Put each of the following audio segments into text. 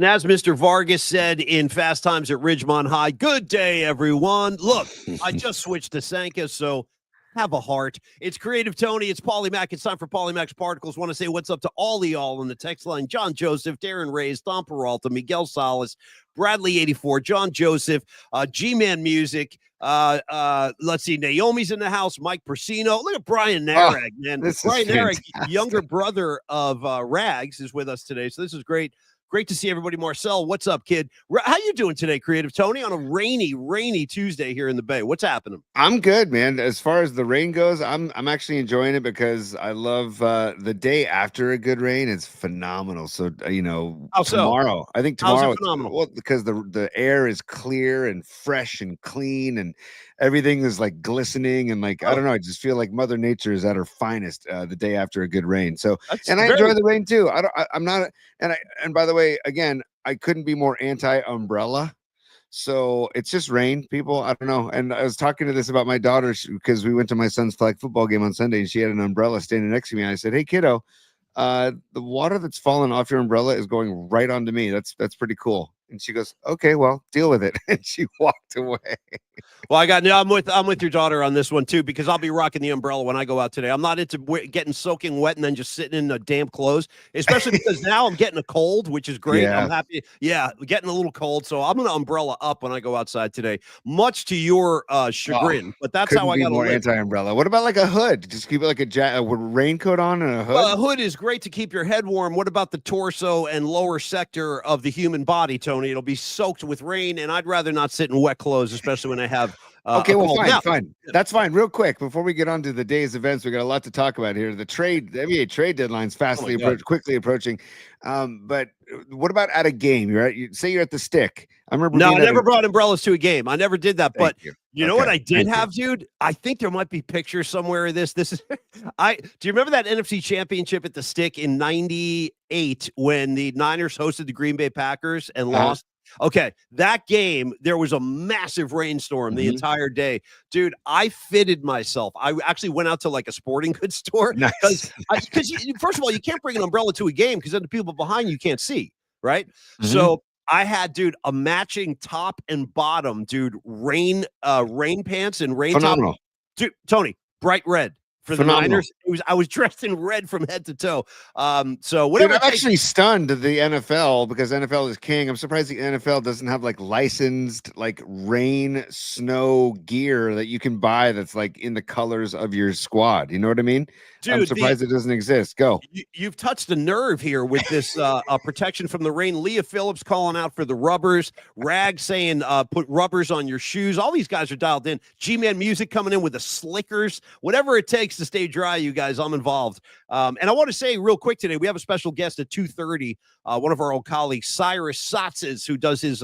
And as Mr. Vargas said in Fast Times at Ridgemont High, good day, everyone. Look, I just switched to Sanka, so have a heart. It's Creative Tony. It's Paulie Mac. It's time for Paulie Mac's Particles. Want to say what's up to all y'all on the text line. John Joseph, Darren Reyes, Tom Peralta, Miguel Salas, Bradley 84, John Joseph, G-Man Music. Let's see. Naomi's in the house. Mike Persino. Look at Brian Narag, man. Brian Narag, younger brother of Rags, is with us today. So this is great. Great to see everybody. Marcel, what's up, kid? How you doing today, Creative Tony, on a rainy Tuesday here in the Bay? What's happening? I'm good, man. As far as the rain goes, I'm actually enjoying it because I love the day after a good rain. It's phenomenal. So tomorrow, I think tomorrow, phenomenal. Well, because the air is clear and fresh and clean, and everything is like glistening and like I don't know. I just feel like Mother Nature is at her finest the day after a good rain. So I enjoy the rain too. I'm not, and by the way, again, I couldn't be more anti-umbrella. So it's just rain, people. I don't know. And I was talking to this about my daughter because we went to my son's flag football game on Sunday and she had an umbrella standing next to me. And I said, "Hey, kiddo, the water that's falling off your umbrella is going right onto me. That's pretty cool." And she goes, "Okay, well, deal with it." And she walked away. Well, I'm with your daughter on this one too, because I'll be rocking the umbrella when I go out today. I'm not into getting soaking wet and then just sitting in the damp clothes, especially because now I'm getting a cold, which is great. Yeah. I'm happy. Yeah, getting a little cold. So I'm going to umbrella up when I go outside today, much to your chagrin. But that's how I got more anti-umbrella. What about like a hood? Just keep it like a raincoat on and a hood? Well, a hood is great to keep your head warm. What about the torso and lower sector of the human body, Tony? It'll be soaked with rain, and I'd rather not sit in wet clothes, especially when I have okay, well, fine. That's fine. Real quick, before we get on to the day's events, we got a lot to talk about here. The NBA trade deadline's quickly approaching. But what about at a game? Say you're at the Stick. I remember. No, I never brought umbrellas to a game. I never did that. But you know what I did have, dude? I think there might be pictures somewhere of this. This is do you remember that NFC Championship at the Stick in '98 when the Niners hosted the Green Bay Packers and lost? Okay, that game, there was a massive rainstorm the entire day. Dude, I fitted myself. I actually went out to like a sporting goods store. Because first of all, you can't bring an umbrella to a game because then the people behind you can't see, right? So I had, dude, a matching top and bottom, dude, rain pants and rain top. Dude, Tony, bright red. For the Niners, I was dressed in red from head to toe. So whatever. Dude, I'm actually stunned at the NFL because NFL is king. I'm surprised the NFL doesn't have like licensed like rain snow gear that you can buy that's like in the colors of your squad. You know what I mean? Dude, I'm surprised it doesn't exist. Go. You've touched a nerve here with this protection from the rain. Leah Phillips calling out for the rubbers. Rag saying put rubbers on your shoes. All these guys are dialed in. G-Man Music coming in with the slickers. Whatever it takes to stay dry, you guys, I'm involved. And I want to say real quick today, we have a special guest at 2:30. One of our old colleagues, Cyrus Satzes, who does his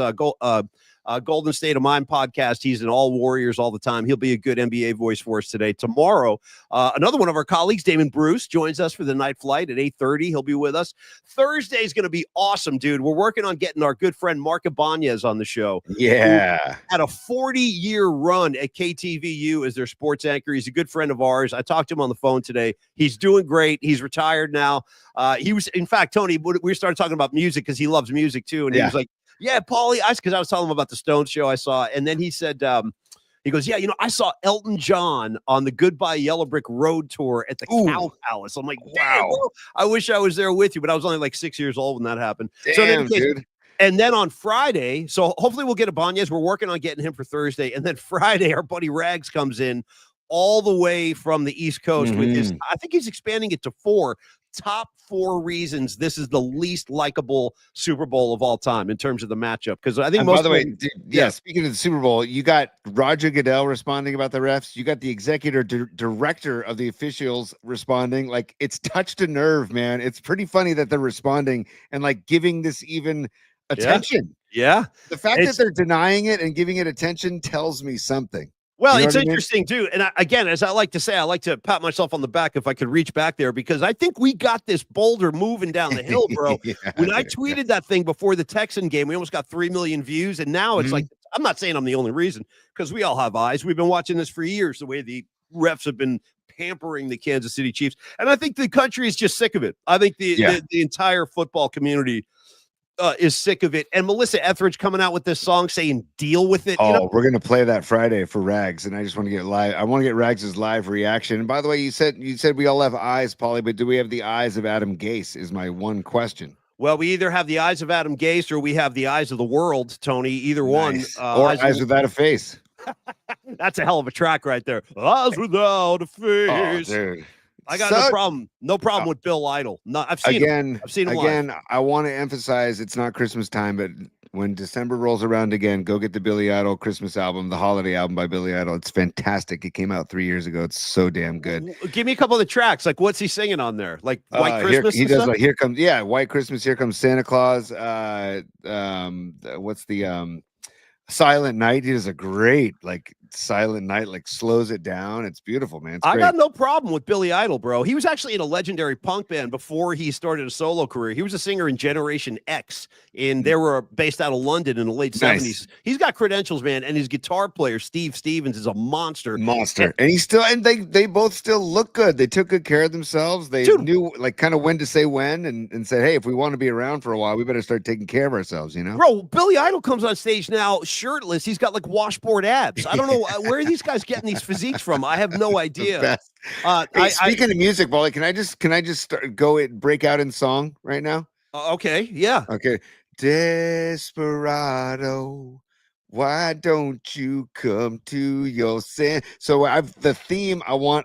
Golden State of Mind podcast. He's in All Warriors all the time. He'll be a good NBA voice for us today. Tomorrow, another one of our colleagues, Damon Bruce, joins us for the night flight at 8:30. He'll be with us. Thursday is going to be awesome, dude. We're working on getting our good friend Mark Ibanez on the show. Yeah. Had a 40-year run at KTVU as their sports anchor. He's a good friend of ours. I talked to him on the phone today. He's doing great. He's retired now. He was, in fact, Tony, we started talking about music because he loves music too. And he was like, "Yeah, Paulie," because I was telling him about the Stones show I saw. And then he said, he goes, "Yeah, I saw Elton John on the Goodbye Yellow Brick Road tour at the Cow Palace." I'm like, "Wow, bro, I wish I was there with you," but I was only like 6 years old when that happened. Damn, dude. And then on Friday, so hopefully we'll get Ibanez. We're working on getting him for Thursday. And then Friday, our buddy Rags comes in all the way from the East Coast with his, I think he's expanding it to 4 top 4 reasons this is the least likable Super Bowl of all time in terms of the matchup. Because I think by the way, speaking of the Super Bowl, you got Roger Goodell responding about the refs. You got the executive director of the officials responding. Like, it's touched a nerve, man. It's pretty funny that they're responding and like giving this even attention. Yeah. The fact that they're denying it and giving it attention tells me something. Well, it's interesting too. And again, as I like to say, I like to pat myself on the back if I could reach back there, because I think we got this boulder moving down the hill, bro. When I tweeted that thing before the Texan game, we almost got 3 million views. And now it's like, I'm not saying I'm the only reason, because we all have eyes. We've been watching this for years, the way the refs have been pampering the Kansas City Chiefs. And I think the country is just sick of it. I think the entire football community is sick of it. And Melissa Etheridge coming out with this song saying, deal with it. Oh, we're going to play that Friday for Rags. And I just want to get live. I want to get Rags's live reaction. And by the way, you said we all have eyes, Paulie, but do we have the eyes of Adam Gase is my one question. Well, we either have the eyes of Adam Gase or we have the eyes of the world, Tony. Either nice. one. Or eyes without a face. That's a hell of a track right there. Eyes without a face. Oh, dude. I got no problem with Bill Idol. No, I've seen him. I've seen him again. live. I want to emphasize it's not Christmas time, but when December rolls around again, go get the Billy Idol Christmas album, the holiday album by Billy Idol. It's fantastic. It came out 3 years ago. It's so damn good. Give me a couple of the tracks. Like, what's he singing on there? Like White Christmas? He does like Here Comes, White Christmas, Here Comes Santa Claus. What's the Silent Night? He does a great like Silent Night, like slows it down. It's beautiful, man. I got no problem with Billy Idol, bro. He was actually in a legendary punk band before he started a solo career. He was a singer in Generation X, and they were based out of London in the late 70s. He's got credentials, man, and his guitar player, Steve Stevens, is a monster. And he's still, and they both still look good. They took good care of themselves. They knew like kind of when to say when and said, hey, if we want to be around for a while, we better start taking care of ourselves, you know? Bro, Billy Idol comes on stage now shirtless. He's got like washboard abs. I don't know where are these guys getting these physiques from. I have no idea. Hey, speaking of music, Paulie, can I just break out in song right now? Okay, yeah. Okay. Desperado, why don't you come to your sin? So the theme I want,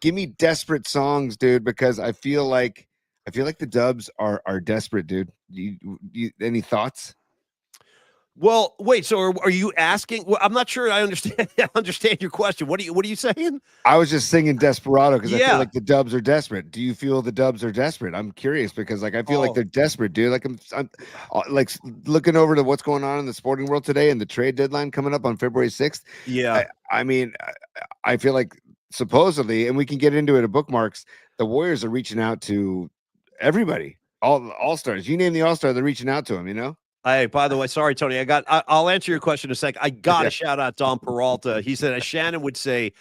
give me desperate songs, dude, because I feel like the Dubs are desperate, dude. You any thoughts? Well, wait. So are you asking? Well, I'm not sure. I understand your question. What are you saying? I was just singing Desperado because I feel like the Dubs are desperate. Do you feel the Dubs are desperate? I'm curious because like I feel like they're desperate, dude. Like I'm like looking over to what's going on in the sporting world today and the trade deadline coming up on February 6th. Yeah, I mean, I feel like supposedly, and we can get into it at Bookmarks. The Warriors are reaching out to everybody, all stars. You name the all-star, they're reaching out to him. You know. Hey, by the way, sorry, Tony. I'll answer your question in a sec. I got to shout out Dom Peralta. He said, as Shannon would say,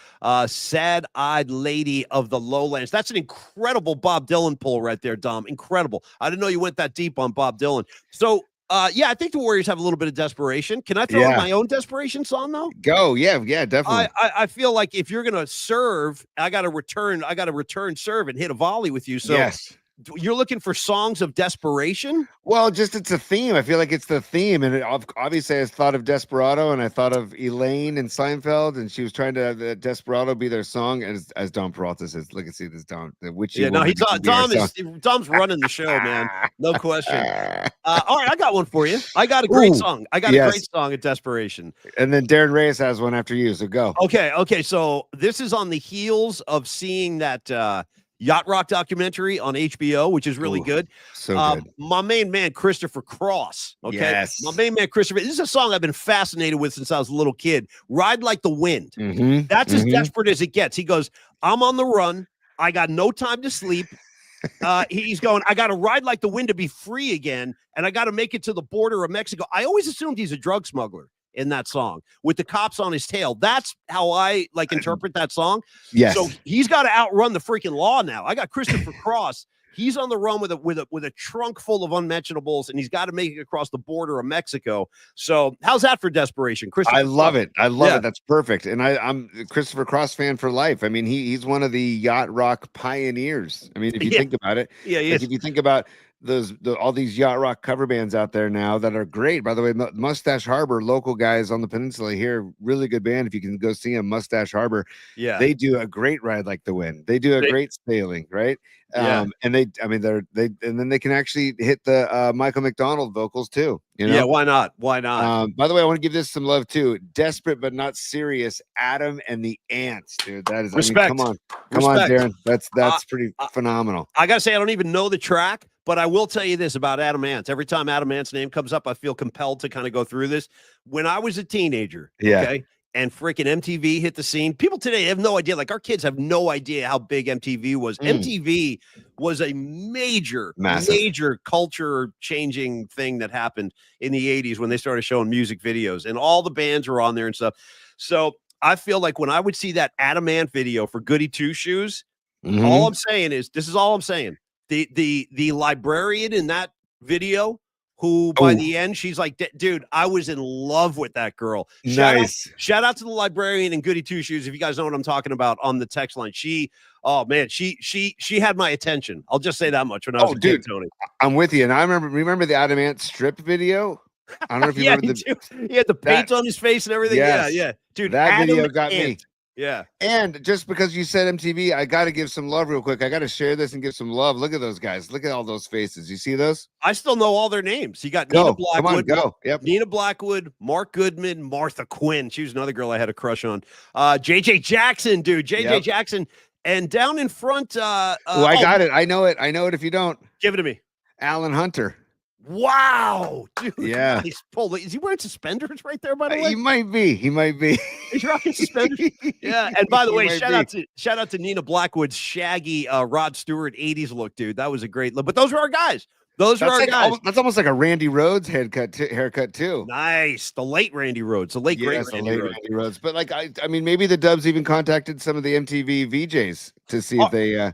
sad-eyed lady of the lowlands. That's an incredible Bob Dylan pull right there, Dom. Incredible. I didn't know you went that deep on Bob Dylan. So, I think the Warriors have a little bit of desperation. Can I throw in my own desperation song, though? Go. Yeah, definitely. I feel like if you're going to serve, I got to return serve and hit a volley with you. So yes. You're looking for songs of desperation? Well, it's a theme. I feel like it's the theme. And obviously I thought of Desperado and I thought of Elaine and Seinfeld, and she was trying to have Desperado be their song. As Dom Peralta says, look and see this Dom. Dom's running the show, man. No question. All right, I got one for you. I got a great song. I got a great song of desperation. And then Darren Reyes has one after you, so go. Okay. So this is on the heels of seeing that Yacht Rock documentary on HBO, which is really good. So good. My main man, Christopher Cross. Okay. Yes. My main man, Christopher. This is a song I've been fascinated with since I was a little kid. Ride Like the Wind. Mm-hmm. That's as desperate as it gets. He goes, I'm on the run. I got no time to sleep. He's going, I got to ride like the wind to be free again. And I got to make it to the border of Mexico. I always assumed he's a drug smuggler in that song with the cops on his tail. That's how I interpret that song. Yes. So he's got to outrun the freaking law now. I got Christopher Cross. He's on the run with a trunk full of unmentionables, and he's got to make it across the border of Mexico. So how's that for desperation, Christopher? I love it. I love it. That's perfect. And I'm a Christopher Cross fan for life. I mean, he's one of the yacht rock pioneers. I mean, if you think about it, if you think about all these yacht rock cover bands out there now that are great. By the way, Mustache Harbor, local guys on the peninsula here, really good band. If you can go see them, Mustache Harbor, they do a great Ride Like the Wind. They do a great Sailing, right? And then they can actually hit the Michael McDonald vocals too. You know? Yeah, why not? Why not? By the way, I want to give this some love too. Desperate but not serious. Adam and the Ants, dude. That is respect. Come on, Darren. That's pretty phenomenal. I gotta say, I don't even know the track, but I will tell you this about Adam Ants. Every time Adam Ants' name comes up, I feel compelled to kind of go through this. When I was a teenager, and freaking MTV hit the scene. People today have no idea. Like our kids have no idea how big MTV was. MTV was a major culture changing thing that happened in the 80s when they started showing music videos and all the bands were on there and stuff. So I feel like when I would see that Adam Ant video for Goody Two Shoes, all I'm saying is, this is all I'm saying. The librarian in that video who by the end, she's like, dude, I was in love with that girl. Shout out to the librarian and Goody Two Shoes. If you guys know what I'm talking about on the text line, she had my attention. I'll just say that much when I was a kid, Tony. I'm with you. And I remember the Adamant strip video. I don't know if you remember he had the paint on his face and everything. Yes. Yeah. Dude, that video got me. Yeah. And just because you said MTV, I got to give some love real quick. I got to share this and give some love. Look at those guys. Look at all those faces. You see those? I still know all their names. You got Nina Blackwood. Come on, go. Yep. Nina Blackwood, Mark Goodman, Martha Quinn. She was another girl I had a crush on. JJ Jackson, dude. JJ Jackson. And down in front. I got it. I know it. I know it if you don't. Give it to me. Alan Hunter. Wow, dude. Yeah. Is he wearing suspenders right there, by the way? He might be. He's rocking suspenders. Yeah. And by the way, shout out to Nina Blackwood's shaggy Rod Stewart 80s look, dude. That was a great look. But those were our guys. That's almost like a Randy Rhoads haircut too. Nice. The late Randy Rhoads. Great Randy Rhoads. But like I mean, maybe the Dubs even contacted some of the MTV VJs to see if they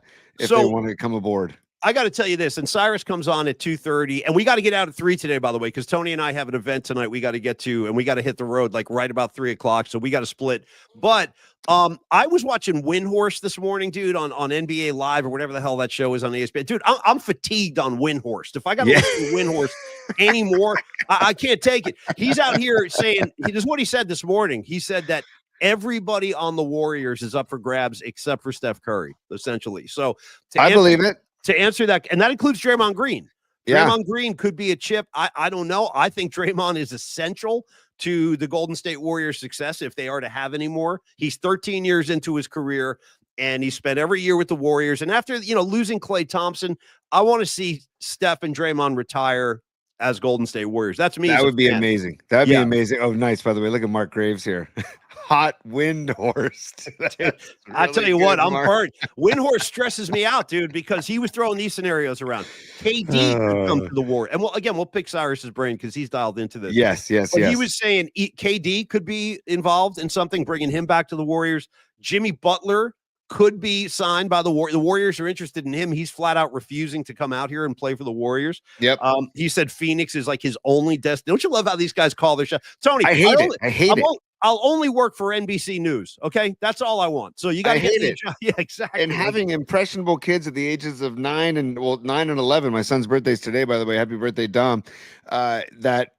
want to come aboard. I got to tell you this, and Cyrus comes on at 2:30, and we got to get out at 3 today, by the way, because Tony and I have an event tonight we got to get to, and we got to hit the road like right about 3 o'clock, so we got to split. But I was watching Windhorse this morning, dude, on NBA Live or whatever the hell that show is on ESPN. Dude, I'm fatigued on Windhorse. If I got to listen to Windhorse anymore, I can't take it. He's out here saying, this is what he said this morning. He said that everybody on the Warriors is up for grabs except for Steph Curry, essentially. So I believe it. To answer that, and that includes Draymond Green. Draymond Green could be a chip. I don't know. I think Draymond is essential to the Golden State Warriors' success if they are to have any more. He's 13 years into his career, and he spent every year with the Warriors. And after losing Klay Thompson, I want to see Steph and Draymond retire as Golden State Warriors. That's me. That would be amazing. That'd be amazing. Oh, nice. By the way, look at Mark Graves here. Hot Windhorse. Really, I tell you what, I'm burnt. Windhorse stresses me out, dude, because he was throwing these scenarios around. KD could come to the war. And we'll pick Cyrus's brain because he's dialed into this. Yes. But he was saying KD could be involved in something, bringing him back to the Warriors. Jimmy Butler could be signed by the Warriors. The Warriors are interested in him. He's flat out refusing to come out here and play for the Warriors. Yep. He said Phoenix is like his only destination. Don't you love how these guys call their shot? Tony, I hate it. I'll only work for NBC News. Okay, that's all I want. So you got to hate it. Yeah, exactly. And having impressionable kids at the ages of 9 and 11. My son's birthday's today, by the way. Happy birthday, Dom. That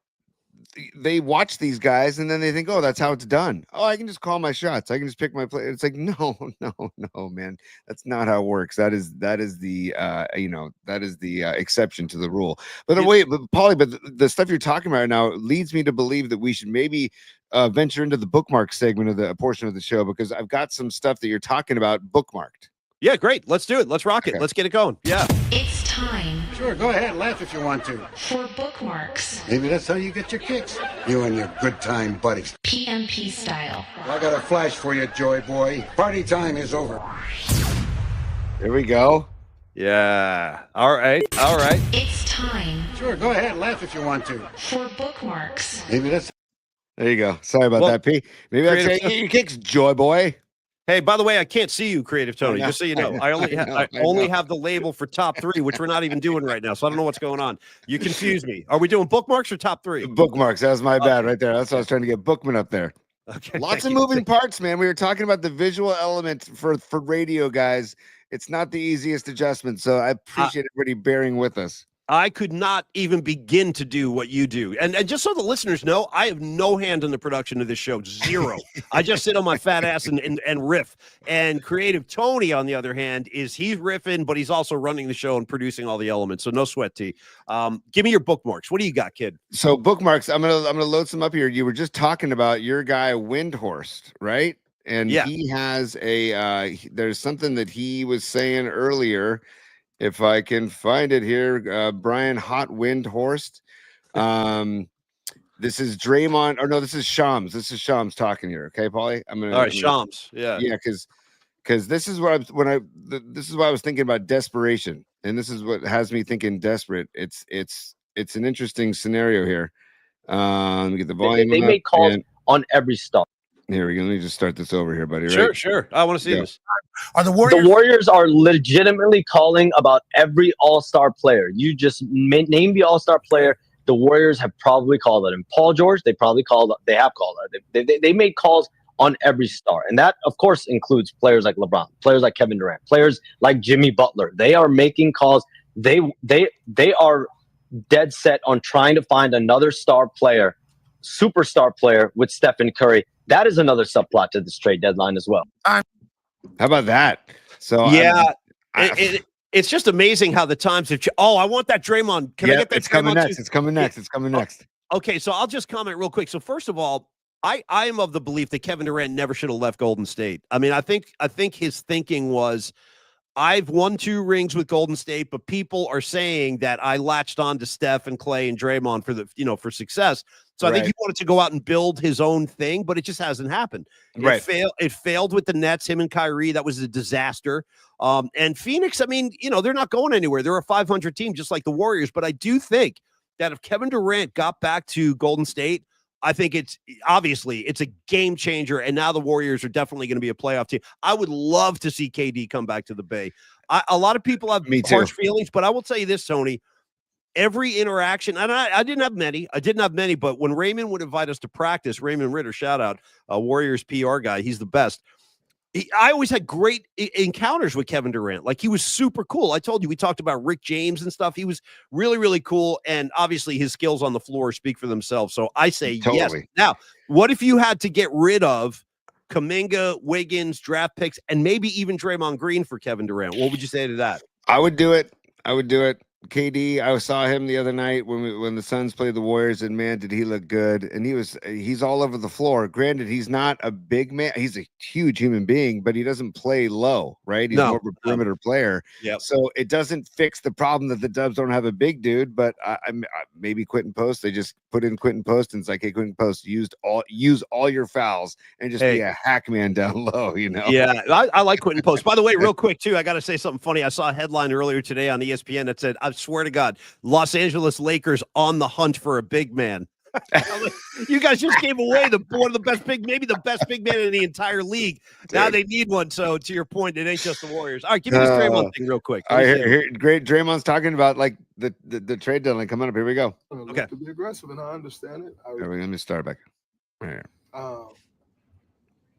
they watch these guys and then they think, oh, that's how it's done. Oh, I can just call my shots. I can just pick my play. It's like, no, man. That's not how it works. That is the exception to the rule. But Paulie, the stuff you're talking about now leads me to believe that we should maybe venture into the bookmark segment of the portion of the show, because I've got some stuff that you're talking about bookmarked. Yeah, great. Let's do it. Let's rock it. Let's get it going. Yeah. It's time. Sure, go ahead. Laugh if you want to. For bookmarks. Maybe that's how you get your kicks. You and your good time buddies. PMP style. Well, I got a flash for you, Joy Boy. Party time is over. Here we go. Yeah. All right. It's time. Sure, go ahead. Laugh if you want to. For bookmarks. Maybe that's... There you go. Sorry about that, P. Maybe that's how you get your kicks, Joy Boy. Hey, by the way, I can't see you, Creative Tony, just so you know. I only have the label for top 3, which we're not even doing right now, so I don't know what's going on. You confuse me. Are we doing bookmarks or top 3? Bookmarks. That was my bad right there. That's what I was trying to get Bookman up there. Okay. Lots of moving parts, man. We were talking about the visual element for radio guys. It's not the easiest adjustment, so I appreciate everybody bearing with us. I could not even begin to do what you do. And just so the listeners know, I have no hand in the production of this show. Zero. I just sit on my fat ass and riff. And Creative Tony, on the other hand, he's riffing, but he's also running the show and producing all the elements. So no sweat, T. Give me your bookmarks. What do you got, kid? So bookmarks, I'm gonna load some up here. You were just talking about your guy Windhorst, right? And he has there's something that he was saying earlier. If I can find it here, Brian Hot Windhorst. This is Draymond, or no, this is Shams. This is Shams talking here. Okay, Paulie. All right, Shams. Yeah, because this is what this is why I was thinking about desperation, and this is what has me thinking desperate. It's an interesting scenario here. Let me get the volume. They make calls on every stuff. Here we go. Let me just start this over here, buddy. Right? Sure. I want to see this. Are the Warriors are legitimately calling about every all-star player. You just name the all-star player. the Warriors have probably called it. And Paul George, they have called it. They made calls on every star. And that, of course, includes players like LeBron, players like Kevin Durant, players like Jimmy Butler. They are making calls. They are dead set on trying to find another superstar player with Stephen Curry. That is another subplot to this trade deadline as well. How about that? So yeah, it's just amazing how the times have. I want that Draymond. Can I get that? It's coming next. It's coming next. It's coming next. Okay, so I'll just comment real quick. So first of all, I am of the belief that Kevin Durant never should have left Golden State. I mean, I think his thinking was, I've won 2 rings with Golden State, but people are saying that I latched on to Steph and Clay and Draymond for success. So I think he wanted to go out and build his own thing, but it just hasn't happened. It failed with the Nets, him and Kyrie. That was a disaster. And Phoenix, I mean, they're not going anywhere. They're a 500 team, just like the Warriors. But I do think that if Kevin Durant got back to Golden State, I think it's a game changer. And now the Warriors are definitely going to be a playoff team. I would love to see KD come back to the Bay. A lot of people have harsh feelings, but I will tell you this, Tony. Every interaction, and I didn't have many, but when Raymond would invite us to practice, Raymond Ritter, shout out, Warriors PR guy, he's the best. I always had great encounters with Kevin Durant. Like, he was super cool. I told you, we talked about Rick James and stuff. He was really, really cool. And obviously his skills on the floor speak for themselves. So I say yes. Now, what if you had to get rid of Kuminga, Wiggins, draft picks, and maybe even Draymond Green for Kevin Durant? What would you say to that? I would do it. KD, I saw him the other night when the Suns played the Warriors, and man, did he look good. And he's all over the floor. Granted, he's not a big man. He's a huge human being, but he doesn't play low, right? He's more of a perimeter player. Yep. So it doesn't fix the problem that the Dubs don't have a big dude, but maybe Quentin Post. They just put in Quentin Post, and it's like, hey, Quentin Post, use all your fouls and just be a hack man down low, Yeah, I like Quentin Post. By the way, real quick, too, I got to say something funny. I saw a headline earlier today on ESPN that said, I swear to God, Los Angeles Lakers on the hunt for a big man. You guys just gave away one of the best maybe the best big man in the entire league. Now they need one. So to your point, it ain't just the Warriors. All right, give me this Draymond thing real quick. Great. Draymond's talking about like the trade deadline coming up. Here we go. Okay. To be aggressive, and I understand it. Let me start back. Right here.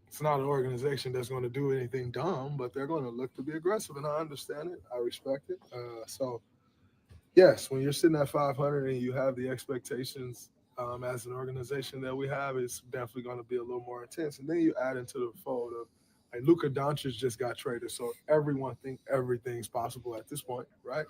It's not an organization that's going to do anything dumb, but they're going to look to be aggressive, and I understand it. I respect it. So, yes, when you're sitting at 500 and you have the expectations as an organization that we have, it's definitely going to be a little more intense. And then you add into the fold of, like, Luka Doncic just got traded, so everyone thinks everything's possible at this point, right?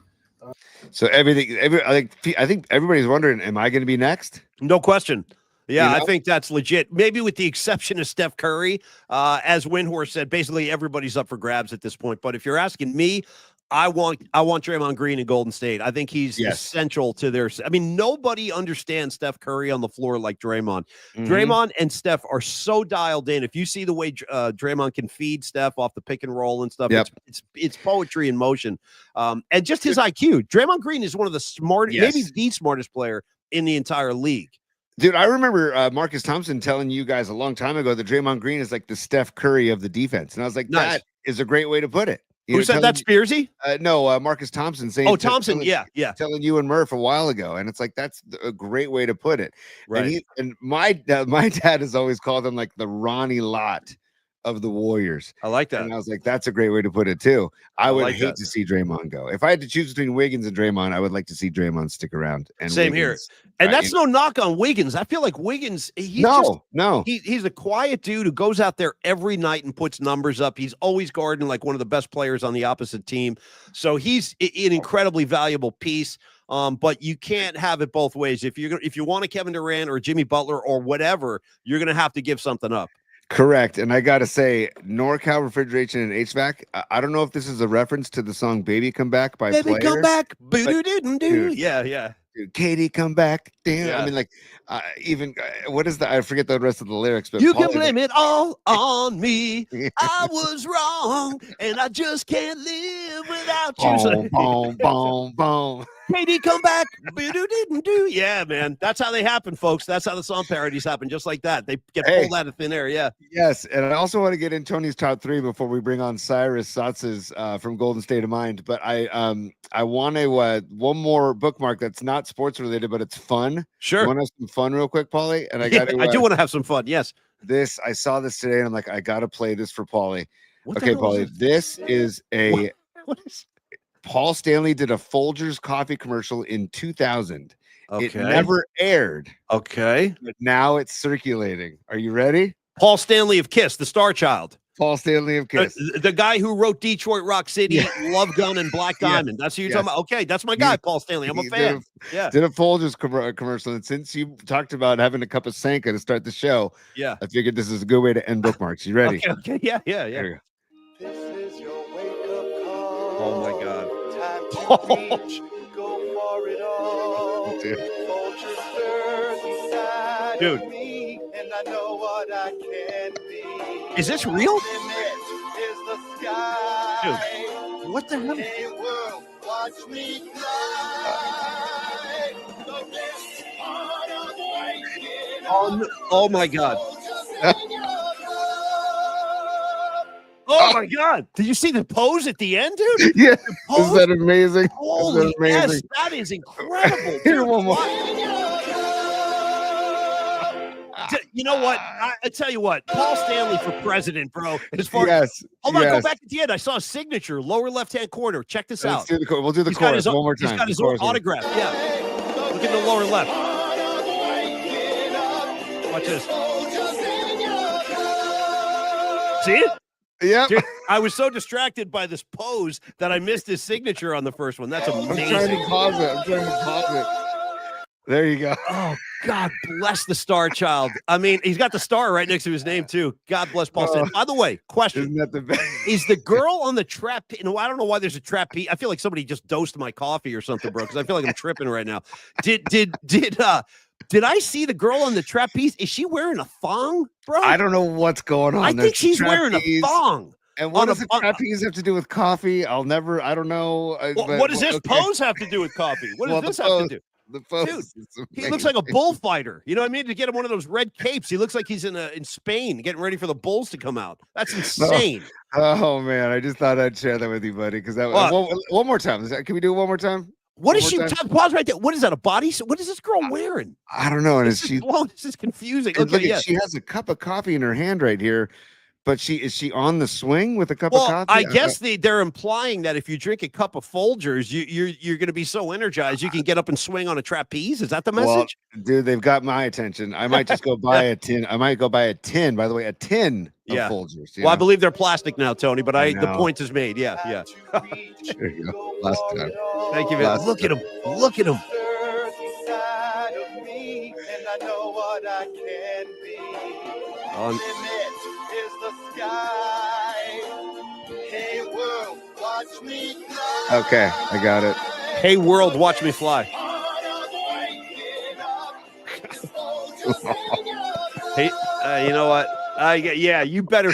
So I think everybody's wondering, am I going to be next? No question. Yeah, I think that's legit. Maybe with the exception of Steph Curry, as Windhorst said, basically everybody's up for grabs at this point. But if you're asking me, I want Draymond Green in Golden State. I think he's essential to their. I mean, nobody understands Steph Curry on the floor like Draymond. Mm-hmm. Draymond and Steph are so dialed in. If you see the way Draymond can feed Steph off the pick and roll and stuff, it's poetry in motion. And just his IQ. Draymond Green is one of the smartest, maybe the smartest player in the entire league. Dude, I remember Marcus Thompson telling you guys a long time ago that Draymond Green is like the Steph Curry of the defense. And I was like, that is a great way to put it. Who said that, Spearsy? No, Marcus Thompson saying. Oh, Thompson, telling you and Murph a while ago, and it's like that's a great way to put it. Right. And my dad has always called him like the Ronnie Lott of the Warriors. I like that. And I was like, that's a great way to put it too. I would hate to see Draymond go. If I had to choose between Wiggins and Draymond, I would like to see Draymond stick around. And same Wiggins, here. And that's no knock on Wiggins. I feel like Wiggins, he's a quiet dude who goes out there every night and puts numbers up. He's always guarding like one of the best players on the opposite team. So he's an incredibly valuable piece. But you can't have it both ways. If you want a Kevin Durant or Jimmy Butler or whatever, you're going to have to give something up. Correct. And I got to say, NorCal Refrigeration and HVAC, I don't know if this is a reference to the song Baby Come Back by Player. Baby Come Back. Boo-doo-doo-doo. Yeah. Dude, Katie, come back. Damn. Yeah. I mean, like, what is I forget the rest of the lyrics. But you can blame it all on me. I was wrong, and I just can't live without about boom, you. Boom, boom, boom. KD come back. Yeah, man. That's how they happen, folks. That's how the song parodies happen, just like that. They get pulled out of thin air. Yeah. Yes, and I also want to get in Tony's top 3 before we bring on Cyrus Satz's from Golden State of Mind. But I want to one more bookmark that's not sports related, but it's fun. Sure. You want to have some fun real quick, Paulie? And I got to. I do want to have some fun. Yes. I saw this today, and I'm like, I got to play this for Paulie. Okay, Paulie. This is a. What is? Paul Stanley did a Folgers coffee commercial in 2000. Okay. It never aired. Okay. But now it's circulating. Are you ready? Paul Stanley of Kiss, the Star Child. Paul Stanley of Kiss. The guy who wrote Detroit Rock City, Love Gun, and Black Diamond. That's who you're talking about. Okay, that's my guy, Paul Stanley. I'm a fan. Did a Folgers commercial. And since you talked about having a cup of Sanka to start the show, I figured this is a good way to end bookmarks. You ready? Okay. Yeah. Here we go. This is your wake-up call. Oh, my God. Time to reach, go for it all. Folgers stirs inside Dude. of me, and I know what I can be. Is this real? Limit is the sky. Dude, what the hell? Hey, world, watch me fly. The best part of waking up. Oh my God. Oh my God. Did you see the pose at the end, dude? Yeah. Is that amazing? Holy yes, that is incredible. Here, one more. You know what? I tell you what, Paul Stanley for president, bro. As far hold on, go back at the end. I saw a signature, lower left-hand corner. Check this out. We'll do the chorus one more time. He's got his own autograph. Yeah. Look in the lower left. Watch this. See it? Yeah. I was so distracted by this pose that I missed his signature on the first one. That's amazing. I'm trying to pause it. There you go. Oh, God bless the Star Child. I mean, he's got the star right next to his name, too. God bless Paul Stanley. By the way, question. Isn't that the best? Is the girl on the trap? I don't know why there's a trapeze. I feel like somebody just dosed my coffee or something, bro, because I feel like I'm tripping right now. Did I see the girl on the trapeze? Is she wearing a thong, bro? I don't know what's going on. I think she's wearing a thong. And what does the trapeze have to do with coffee? I don't know. What does this pose have to do with coffee? What does this have to do? The pose. Dude, he looks like a bullfighter. You know what I mean? To get him one of those red capes, he looks like he's in Spain getting ready for the bulls to come out. That's insane. Oh man, I just thought I'd share that with you, buddy. Because that one more time. Can we do it one more time? What is she? Pause right there. What is that? A body? What is this girl wearing? I don't know. And this is confusing. Okay, look she has a cup of coffee in her hand right here. But is she on the swing with a cup of coffee? I guess they're implying that if you drink a cup of Folgers, you're going to be so energized you can get up and swing on a trapeze. Is that the message? Well, dude, they've got my attention. I might just go buy a tin. I might go buy a tin. By the way, a tin of Folgers. Well, I believe they're plastic now, Tony. But the point is made. Yeah. There you go. Last time. Thank you, man. Look at him. Look at him. Okay, I got it. Hey world, watch me fly. Hey, you know what?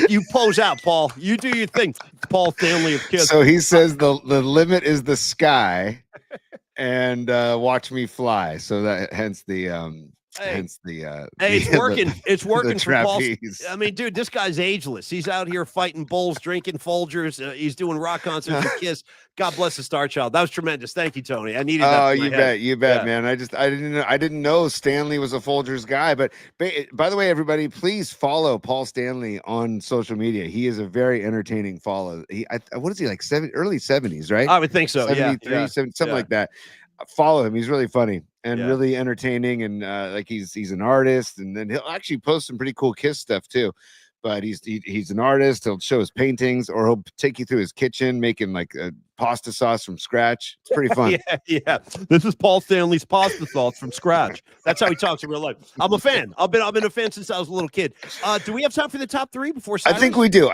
You pose out, Paul. You do your thing, Paul Stanley of Kiss. So he says the limit is the sky, and watch me fly. So that hence the it's working. It's working for Paul. I mean, dude, this guy's ageless. He's out here fighting bulls, drinking Folgers. He's doing rock concerts with Kiss. God bless the Star Child. That was tremendous. Thank you, Tony. I needed that. Oh, you bet, man. I didn't know Stanley was a Folgers guy. But by the way, everybody, please follow Paul Stanley on social media. He is a very entertaining follow. What is he like? Early 70s, right? I would think so. 73, 70, something like that. Follow him. He's really funny and really entertaining, and like he's an artist, and then he'll actually post some pretty cool Kiss stuff too. But he's an artist. He'll show his paintings, or he'll take you through his kitchen making like a pasta sauce from scratch. It's pretty fun. Yeah. This is Paul Stanley's pasta sauce from scratch. That's how he talks in real life. I'm a fan. I've been a fan since I was a little kid. Do we have time for the top three before Cyrus? I think we do.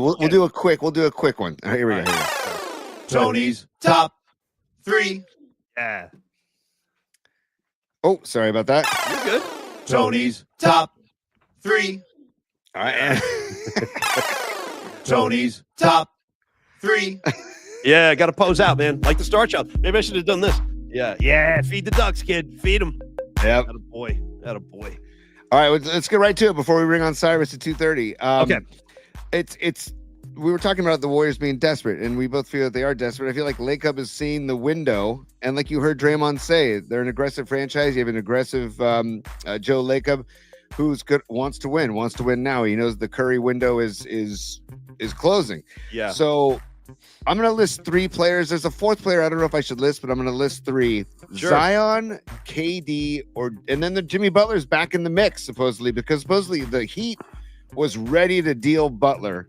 We'll do a quick one. All right, here we go. Tony's top three. Yeah. Oh, sorry about that. You're good. Tony's top three. All right. Tony's top three. Yeah, I got to pose out, man. Like the Star Child. Maybe I should have done this. Yeah. Feed the ducks, kid. Feed them. Yep. Attaboy. All right, let's get right to it before we bring on Cyrus at 2:30. Okay. It's we were talking about the Warriors being desperate, and we both feel that they are desperate. I feel like Lacob is seeing the window, and like you heard Draymond say, they're an aggressive franchise. You have an aggressive Joe Lacob, who's good, wants to win now. He knows the Curry window is closing. Yeah. So I'm going to list 3 players. There's a 4th player I don't know if I should list, but I'm going to list 3. Sure. Zion, KD, and then the Jimmy Butler's back in the mix, supposedly, because supposedly the Heat was ready to deal Butler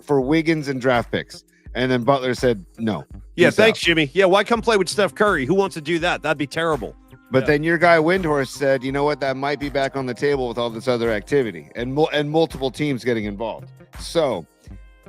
for Wiggins and draft picks. And then Butler said, no. Yeah, thanks, Jimmy. Yeah, why come play with Steph Curry? Who wants to do that? That'd be terrible. But then your guy Windhorst said, you know what, that might be back on the table with all this other activity and multiple teams getting involved. So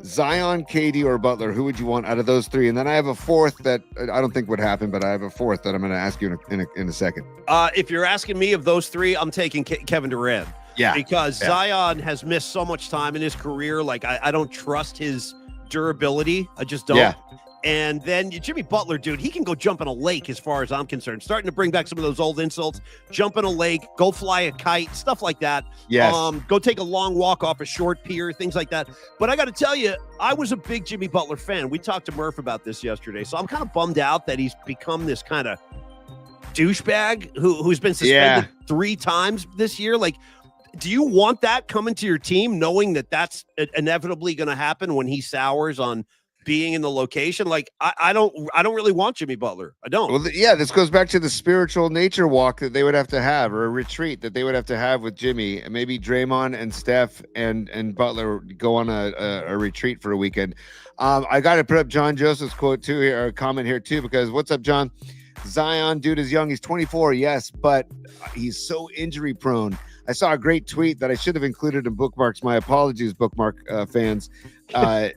Zion, KD, or Butler, who would you want out of those 3? And then I have a 4th that I don't think would happen, but I have a 4th that I'm going to ask you in a second. If you're asking me of those 3, I'm taking Kevin Durant. Yeah. Because Zion has missed so much time in his career. Like, I don't trust his durability. I just don't. Yeah. And then Jimmy Butler, dude, he can go jump in a lake as far as I'm concerned. Starting to bring back some of those old insults. Jump in a lake, go fly a kite, stuff like that. Yes. Go take a long walk off a short pier, things like that. But I got to tell you, I was a big Jimmy Butler fan. We talked to Murph about this yesterday. So I'm kind of bummed out that he's become this kind of douchebag who's been suspended 3 times this year. Like, do you want that coming to your team, knowing that that's inevitably going to happen when he sours on being in the location? Like, I don't really want Jimmy Butler. I don't. Well, this goes back to the spiritual nature walk that they would have to have, or a retreat that they would have to have with Jimmy. And maybe Draymond and Steph and Butler go on a retreat for a weekend. I got to put up John Joseph's quote too here, or comment here too, because what's up, John? Zion, dude is young. He's 24, yes, but he's so injury prone. I saw a great tweet that I should have included in Bookmarks. My apologies, Bookmark fans. It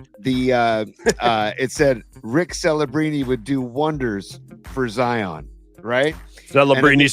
said Rick Celebrini would do wonders for Zion, right? Celebrini,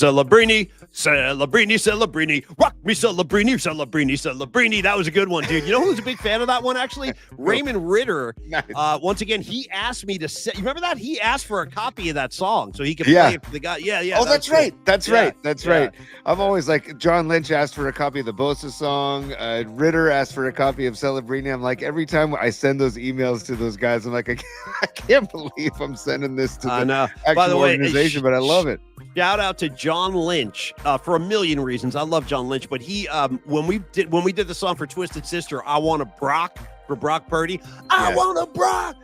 rock me, Celebrini. That was a good one, dude. You know who's a big fan of that one, actually? Raymond Ritter. Nice. Once again, he asked me to you remember that? He asked for a copy of that song so he could play it for the guy. Yeah. Oh, that's right. That's right. I'm always like, John Lynch asked for a copy of the Bosa song. Ritter asked for a copy of Celebrini. I'm like, every time I send those emails to those guys, I'm like, I can't believe I'm sending this to the actual organization, but I love it. Shout out to John Lynch for a million reasons. I love John Lynch, but he when we did the song for Twisted Sister, I Want a Brock for Brock Purdy. I want a Brock.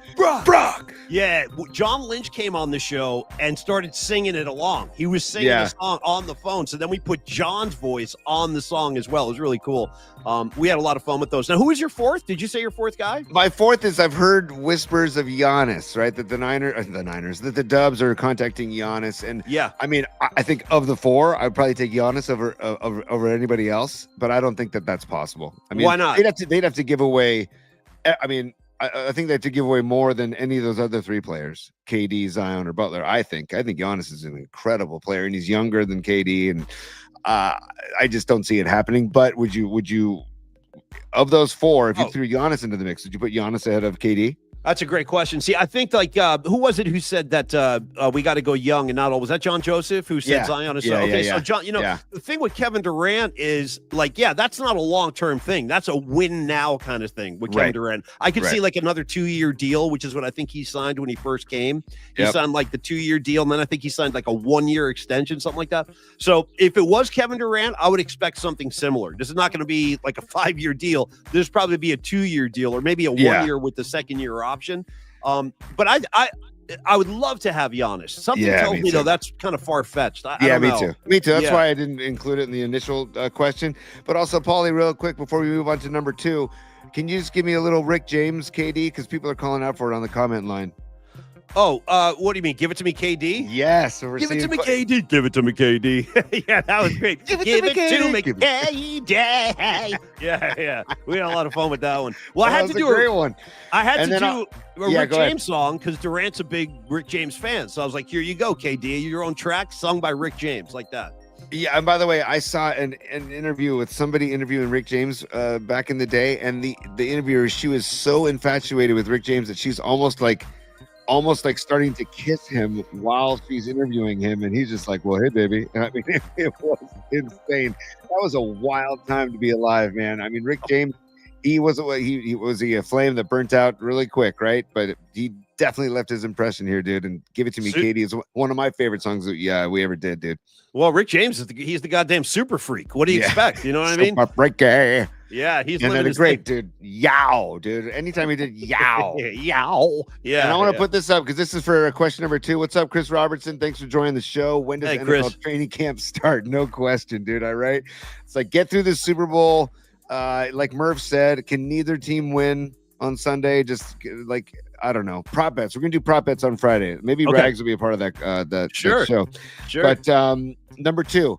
Yeah, John Lynch came on the show and started singing it along. He was singing the song on the phone, so then we put John's voice on the song as well. It was really cool. We had a lot of fun with those. Now, who was your 4th? Did you say your 4th guy? My 4th is I've heard whispers of Giannis, right? That the Niners, that the Dubs are contacting Giannis, and I mean, I think of the 4, I'd probably take Giannis over anybody else, but I don't think that that's possible. I mean, why not? They'd have to give away. I mean, I think they have to give away more than any of those other 3 players, KD, Zion, or Butler. I think Giannis is an incredible player, and he's younger than KD, and I just don't see it happening. But would you, of those 4, if you threw Giannis into the mix, would you put Giannis ahead of KD? That's a great question. See, I think like who was it who said that we got to go young and not old? Was that John Joseph who said Zion is so John, the thing with Kevin Durant is like, that's not a long-term thing. That's a win now kind of thing with Kevin Durant. I could see like another 2-year deal, which is what I think he signed when he first came. He signed like the 2-year deal, and then I think he signed like a 1-year extension, something like that. So if it was Kevin Durant, I would expect something similar. This is not going to be like a 5-year deal. There's probably be a 2-year deal, or maybe a 1-year with the second-year option. But I would love to have Giannis. Something tells me though that's kind of far-fetched. I don't know. Me too. That's why I didn't include it in the initial question. But also, Paulie, real quick before we move on to number 2, can you just give me a little Rick James KD, because people are calling out for it on the comment line. Oh, what do you mean? Give it to me, KD? Yes. Give it to me, KD. Give it to me, KD. Yeah, that was great. Give it to me, KD. Yeah. We had a lot of fun with that one. Well, I had to do a great one. I had to do a Rick James song because Durant's a big Rick James fan. So I was like, here you go, KD. Your own track sung by Rick James, like that. Yeah, and by the way, I saw an interview with somebody interviewing Rick James back in the day, and the interviewer, she was so infatuated with Rick James that she's almost like almost like starting to kiss him while she's interviewing him, and he's just like, well, hey baby. I mean, it was insane. That was a wild time to be alive, man. I mean, Rick James, he was a flame that burnt out really quick, right? But he definitely left his impression here, dude. And Give It to Me, Katie is one of my favorite songs that we ever did, dude. Well, Rick James he's the goddamn super freak. What do you expect? You know what I mean? Freaky. Yeah, he's and then a great dude. Yow, dude. Anytime he did yow. Yow. Yeah. And I want to put this up because this is for question number 2. What's up, Chris Robertson? Thanks for joining the show. When does NFL training camp start? No question, dude. All right. It's like get through the Super Bowl. Like Murph said, can neither team win on Sunday? Just like, I don't know. Prop bets. We're gonna do prop bets on Friday. Maybe Rags will be a part of that that show. Sure. But number 2.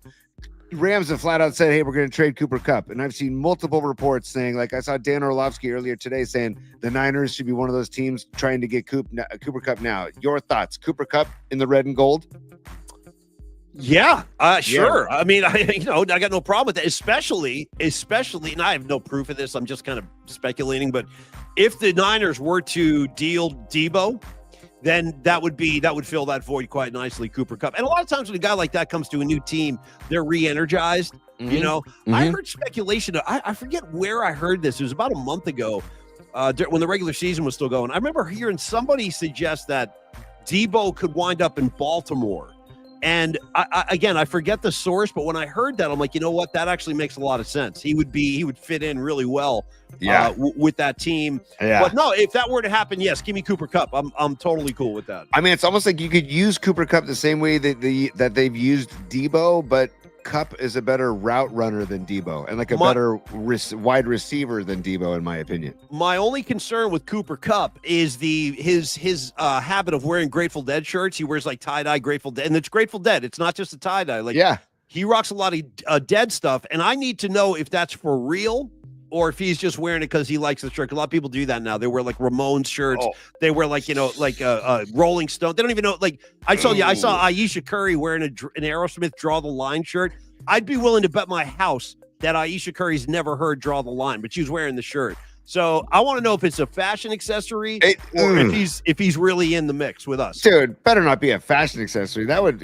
Rams have flat out said, hey, we're going to trade Cooper Kupp. And I've seen multiple reports saying, like I saw Dan Orlovsky earlier today saying the Niners should be one of those teams trying to get Cooper Kupp now. Your thoughts? Cooper Kupp in the red and gold? Yeah, sure. Yeah. I mean, I got no problem with that, especially, and I have no proof of this. I'm just kind of speculating. But if the Niners were to deal Debo, then that would fill that void quite nicely, Cooper Kupp. And a lot of times when a guy like that comes to a new team, they're re-energized. Mm-hmm. You know, I heard speculation. I forget where I heard this. It was about a month ago when the regular season was still going. I remember hearing somebody suggest that Debo could wind up in Baltimore. And I forget the source, but when I heard that, I'm like, you know what? That actually makes a lot of sense. He would fit in really well with that team. Yeah. But no, if that were to happen, yes, give me Cooper Kupp. I'm totally cool with that. I mean, it's almost like you could use Cooper Kupp the same way that they've used Debo, but Kupp is a better route runner than Debo and like a better wide receiver than Debo, in my opinion. My only concern with Cooper Kupp is his habit of wearing Grateful Dead shirts. He wears like tie-dye Grateful Dead, and it's Grateful Dead. It's not just a tie-dye. Like, he rocks a lot of Dead stuff, and I need to know if that's for real or if he's just wearing it because he likes the shirt. A lot of people do that now. They wear like Ramones shirts. Oh. They wear like, Rolling Stone. They don't even know. Like I saw Aisha Curry wearing an Aerosmith Draw the Line shirt. I'd be willing to bet my house that Aisha Curry's never heard Draw the Line, but she was wearing the shirt. So I want to know if it's a fashion accessory or if he's really in the mix with us. Dude, better not be a fashion accessory. That would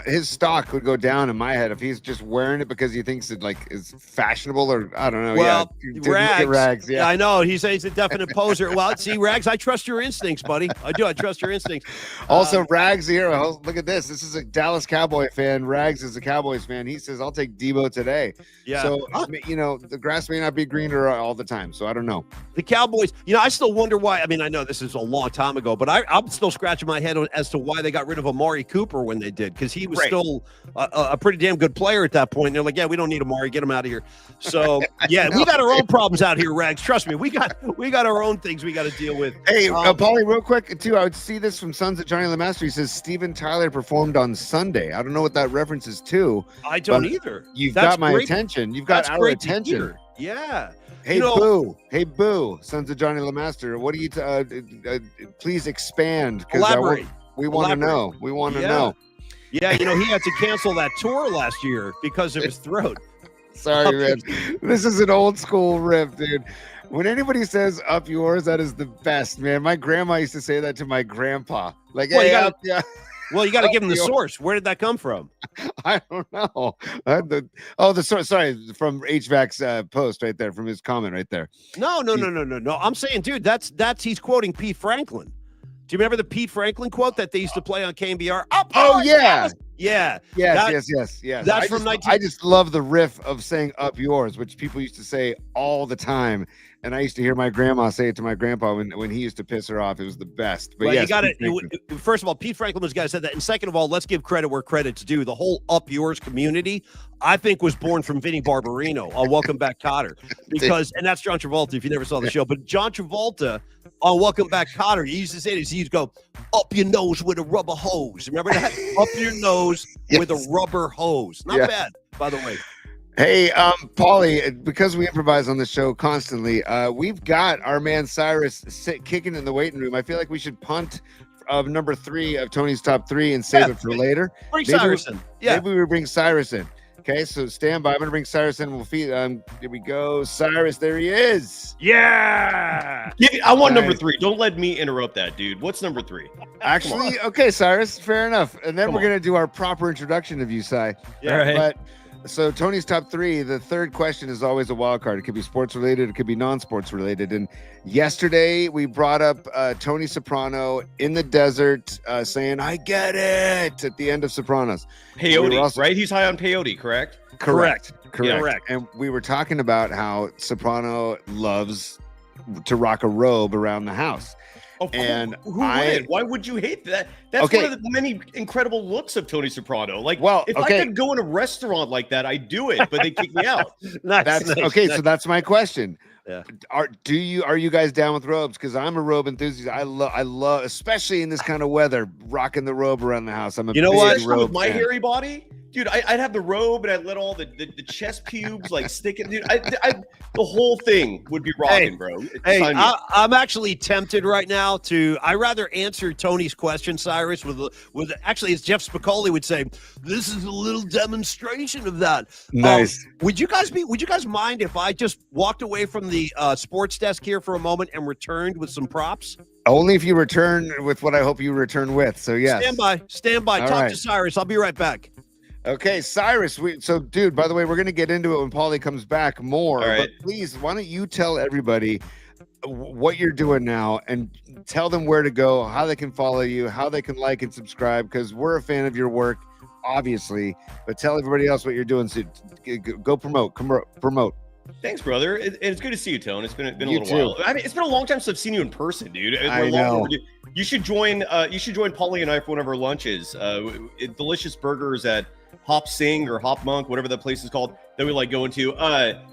his stock would go down in my head if he's just wearing it because he thinks it like is fashionable or I don't know. Well, Rags. Yeah, I know. He says he's a definite poser. Well, see, Rags, I trust your instincts, buddy. I do. I trust your instincts. Also, Rags here. Look at this. This is a Dallas Cowboy fan. Rags is a Cowboys fan. He says, "I'll take Debo today." Yeah. So the grass may not be greener all the time. So I don't know. The Cowboys, I still wonder why. I mean, I know this is a long time ago, but I'm still scratching my head as to why they got rid of Amari Cooper when they did, because he was still a pretty damn good player at that point. And they're like, yeah, we don't need Amari, get him out of here. So yeah, we got our own problems out here, Rags. Trust me, we got our own things we got to deal with. Hey, Paulie, real quick too, I would see this from Sons of Johnny LeMaster. He says Steven Tyler performed on Sunday. I don't know what that reference is to. I don't either. You've got my attention. You've got our attention. Yeah. Hey, Boo, Sons of Johnny LeMaster. What do you please expand? Elaborate. We want to know. We want to know. Yeah, he had to cancel that tour last year because of his throat. Sorry, man. This is an old school riff, dude. When anybody says up yours, that is the best, man. My grandma used to say that to my grandpa. Like, well, hey, well, you got to give him the source. Where did that come from? I don't know. The source. Sorry, from HVAC's post right there, from his comment right there. No. I'm saying, dude, that's he's quoting Pete Franklin. Do you remember the Pete Franklin quote that they used to play on KMBR? Yeah. Yeah. Yes. That's from 19. I just love the riff of saying up yours, which people used to say all the time. And I used to hear my grandma say it to my grandpa when he used to piss her off. It was the best. But you got it. First of all, Pete Franklin was the guy who said that. And second of all, let's give credit where credit's due. The whole Up Yours community, I think, was born from Vinny Barbarino on Welcome Back, Kotter. And that's John Travolta, if you never saw the show. But John Travolta on Welcome Back, Kotter, he used to say this. He used to go, up your nose with a rubber hose. Remember that? Up your nose with a rubber hose. Not bad, by the way. Hey, Paulie, because we improvise on the show constantly, we've got our man Cyrus kicking in the waiting room. I feel like we should punt of number 3 of Tony's top 3 and save it for later. Bring Cyrus in. Maybe we bring Cyrus in. Okay, so stand by. I'm gonna bring Cyrus in. We'll feed. Here we go, Cyrus. There he is. Yeah. I want number 3. Don't let me interrupt that, dude. What's number 3? Actually, okay, Cyrus. Fair enough. And then we're gonna do our proper introduction of you, Cy. Yeah. All right. But so Tony's top 3. The third question is always a wild card. It could be sports related. It could be non-sports related. And yesterday we brought up Tony Soprano in the desert saying, "I get it" at the end of Sopranos. Peyote, right? He's high on peyote, correct? Correct. Yeah. And we were talking about how Soprano loves to rock a robe around the house. Oh, And who wouldn't? Why would you hate that? That's Okay. one of the many incredible looks of Tony Soprano. Like, Well, if okay. I could go in a restaurant like that, I'd do it, but they kick me out. That's okay. So that's my question. Yeah. Are you guys down with robes? Because I'm a robe enthusiast. I love, especially in this kind of weather, rocking the robe around the house. I'm a You know big what? Especially robe with my fan. hairy body, dude. I'd have the robe and I'd let all the chest pubes like stick it, dude. The whole thing would be rocking, bro. Hey, Sign me up. I'm actually tempted right now to. I rather answer Tony's question, Cyrus, with actually, as Jeff Spicoli would say, this is a little demonstration of that. Nice. Would you guys mind if I just walked away from the sports desk here for a moment and returned with some props? Only if you return with what I hope you return with. So yes. Stand by. All Talk right. to Cyrus. I'll be right back. Okay, Cyrus. So, dude, by the way, we're going to get into it when Paulie comes back more. All right. But please, why don't you tell everybody what you're doing now and tell them where to go, how they can follow you, how they can like and subscribe, because we're a fan of your work, obviously. But tell everybody else what you're doing. So go promote. Thanks, brother. It's good to see you, Tone. It's been a You little too. while. I mean, it's been a long time since I've seen you in person, dude. I We're long know. overdue. You should join. You should join Paulie and I for one of our lunches. Delicious burgers at Hop Sing or Hop Monk, whatever that place is called, that we like going to.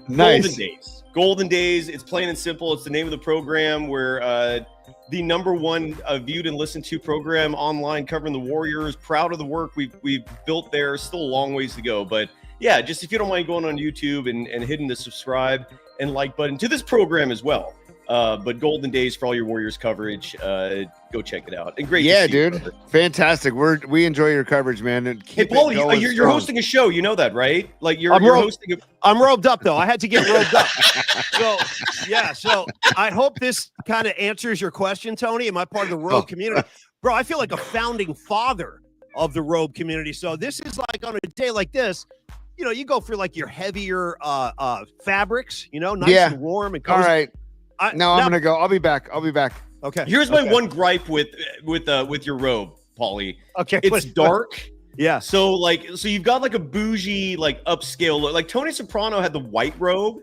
Nice. Golden Days. It's plain and simple. It's the name of the program where the number one viewed and listened to program online covering the Warriors. Proud of the work we've built there. Still a long ways to go, but yeah, just if you don't mind going on YouTube and hitting the subscribe and like button to this program as well. But Golden Days for all your Warriors coverage. Go check it out. And great. Yeah, to see you, dude. brother. Fantastic. We enjoy your coverage, man. And Hey, keep it Paulie, going you're strong. hosting a show. You know that, right? Like you're I'm hosting. I'm robed up though. I had to get robed up. So I hope this kind of answers your question, Tony. Am I part of the robe community? Bro, I feel like a founding father of the robe community. So this is like on a day like this, you know, you go for like your heavier fabrics, you know, nice and warm and cozy. All right. I'm gonna go. I'll be back. Okay. Here's my one gripe with your robe, Paulie. Okay. It's dark. Yeah. So you've got like a bougie, like upscale look. Like Tony Soprano had the white robe,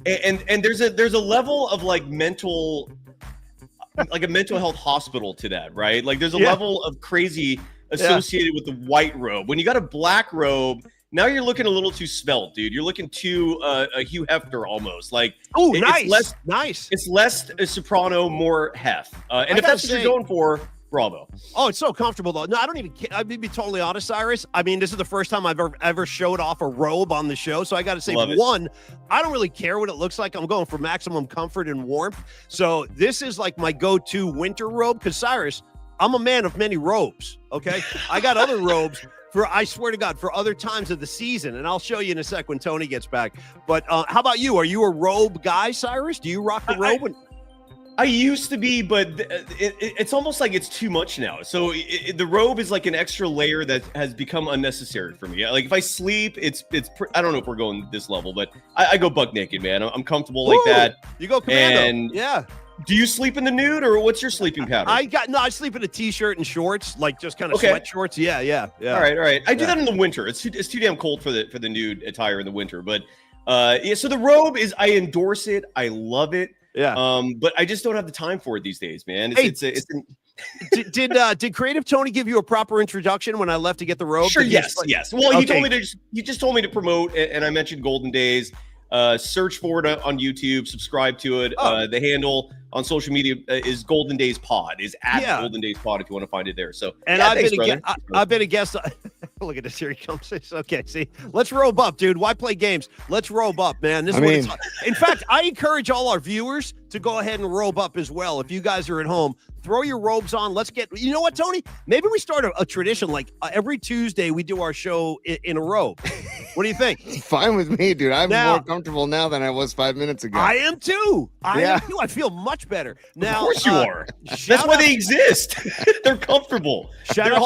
and there's a level of like mental health hospital to that, right? Like there's a level of crazy associated with the white robe. When you got a black robe, now you're looking a little too svelte, dude. You're looking too a Hugh Hefner almost. Like, oh, nice, nice. It's less a Soprano, more heft. And if that's what you're going for, bravo. Oh, it's so comfortable though. No, I don't even. I'll be totally honest, Cyrus. I mean, this is the first time I've ever showed off a robe on the show, so I got to say, one, I don't really care what it looks like. I'm going for maximum comfort and warmth. So this is like my go-to winter robe. Because Cyrus, I'm a man of many robes. Okay, I got other robes. I swear to God, for other times of the season, and I'll show you in a sec when Tony gets back. But how about you? Are you a robe guy, Cyrus? Do you rock the robe? I used to be, but it's almost like it's too much now. So the robe is like an extra layer that has become unnecessary for me. Like if I sleep, I don't know if we're going this level, but I go buck naked, man. I'm comfortable like that. You go commando. And yeah. Do you sleep in the nude, or what's your sleeping pattern? I sleep in a t-shirt and shorts, like just kind of sweat shorts. Yeah. All right. I do that in the winter. It's too damn cold for the nude attire in the winter. But so the robe is, I endorse it. I love it. Yeah. But I just don't have the time for it these days, man. Did Creative Tony give you a proper introduction when I left to get the robe? Sure. Yes. Well, he just told me to promote, and I mentioned Golden Days. Search for it on YouTube, subscribe to it. The handle on social media is Golden Days Pod, is at Golden Days Pod if you want to find it there. So, and I've been a guest. Look at this. Here he comes. Okay, see, let's robe up, dude. Why play games? Let's robe up, man. This is what it's like. In fact, I encourage all our viewers to go ahead and robe up as well. If you guys are at home, throw your robes on. Let's get, you know what, Tony? Maybe we start a tradition like every Tuesday we do our show in a robe. What do you think? It's fine with me, dude. I'm more comfortable now than I was 5 minutes ago. I am too. I feel much better. Now, of course you are. That's why they exist. They're comfortable. Shout out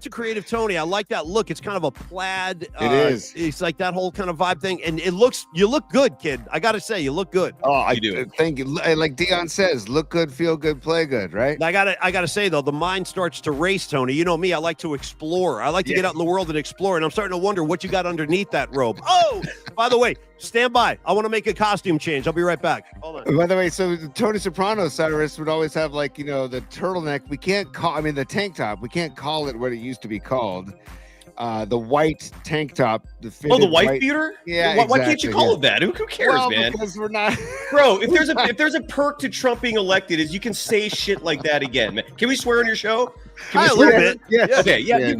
to Creative Tony. I like that look. It's kind of a plaid. It is. It's like that whole kind of vibe thing. And you look good, kid. I got to say, you look good. Oh, I do. Thank you. Like Dion says, look good, feel good, play good, right? I gotta say though, the mind starts to race, Tony. You know me, I like to explore. I like to get out in the world and explore. And I'm starting to wonder what you got underneath that robe. Oh, by the way, stand by. I want to make a costume change. I'll be right back. Hold on. By the way, so Tony Soprano, Cyrus, would always have like, the turtleneck. We can't call, the tank top. We can't call it what it used to be called. The white tank top. The white beater? Yeah. Why can't you call it that? Who cares, man? Because we're not. Bro, if there's a perk to Trump being elected is you can say shit like that again, man. Can we swear on your show? A little bit. Yeah. Okay. Yeah.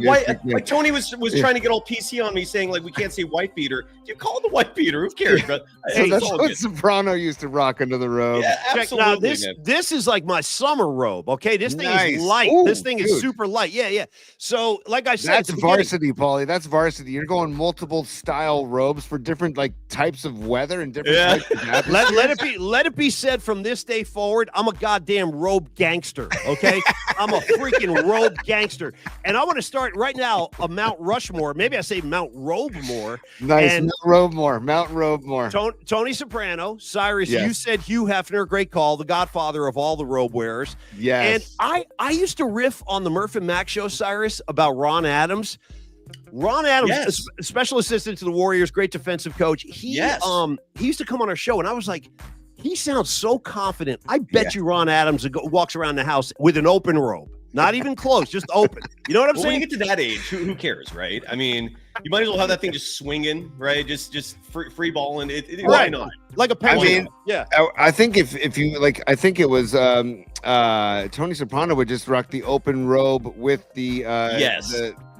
Like Tony was trying to get all PC on me, saying like we can't say white beater. You call it the white beater. Who cares, bro? So that's what Soprano used to rock under the robe. Yeah, absolutely. Now this is like my summer robe. Okay, this thing is light. This thing is super light. Yeah. So like I said, that's varsity, Paulie. That's varsity. You're going multiple style robes for different like types of weather and different types of atmospheres. Let it be said from this day forward, I'm a goddamn robe gangster. Okay, I'm a freaking robe gangster, and I want to start right now a Mount Rushmore. Maybe I say Mount Robemore. Nice, and Mount Robemore. Tony Soprano, Cyrus. You said Hugh Hefner, great call, the godfather of all the robe wearers. Yes, and I used to riff on the Murph and Mac show, Cyrus, about Ron Adams. Ron Adams, special assistant to the Warriors, great defensive coach. He used to come on our show, and I was like, he sounds so confident. I bet you Ron Adams walks around the house with an open robe. Not even close, just open. You know what I'm saying? When you get to that age, who cares, right? I mean, you might as well have that thing just swinging, right? Just free balling. Why not? Like a penguin. I think if you like, I think it was Tony Soprano would just rock the open robe with the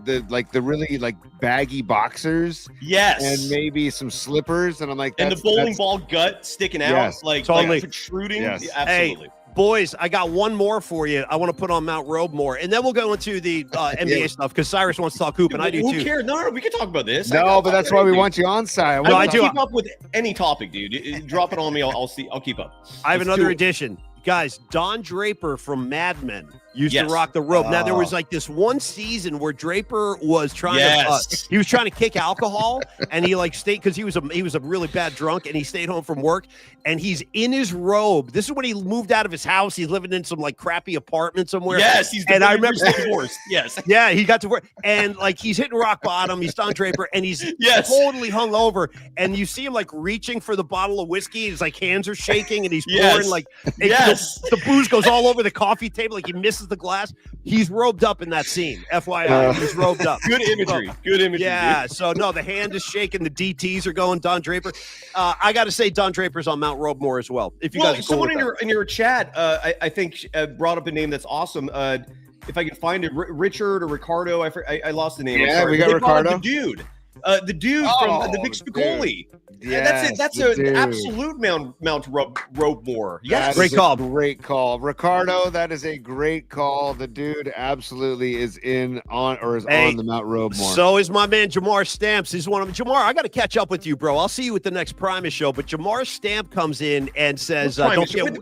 the really like baggy boxers, and maybe some slippers, and I'm like, and the bowling ball gut sticking out, like protruding. Yes. Absolutely. Hey, boys, I got one more for you. I want to put on Mount Robemore, and then we'll go into the NBA stuff because Cyrus wants to talk hoop, and I do too. Who cares? No, we can talk about this. No, but that's why we want you on, Cy. I keep up with any topic, dude. Drop it on me. I'll keep up. I have another addition. Guys, Don Draper from Mad Men used to rock the robe. Now, there was like this one season where Draper was trying to kick alcohol, and he like stayed because he was a really bad drunk, and he stayed home from work, and he's in his robe. This is when he moved out of his house. He's living in some like crappy apartment somewhere. Yes, I remember divorced. Yes. Yeah, he got divorced, and like he's hitting rock bottom. He's Don Draper, and he's totally hung over, and you see him like reaching for the bottle of whiskey. His like hands are shaking, and he's pouring like the booze goes all over the coffee table, like he misses the glass. He's robed up in that scene. FYI, he's robed up. Good imagery. Good imagery. Yeah. Dude. So no, the hand is shaking. The DTs are going. Don Draper. I got to say, Don Draper's on Mount Robemore as well. If you guys are cool someone in your chat, I think brought up a name that's awesome. If I can find it, Richard or Ricardo. I lost the name. Yeah, we got Ricardo. The dude from the Big Spicoli. Yes, that's an absolute Mount Robemore. Yes, great call, Ricardo. That is a great call. The dude absolutely is on the Mount Robemore. So is my man Jamar Stamps. He's one of them. Jamar, I got to catch up with you, bro. I'll see you at the next Primus show. But Jamar Stamp comes in and says,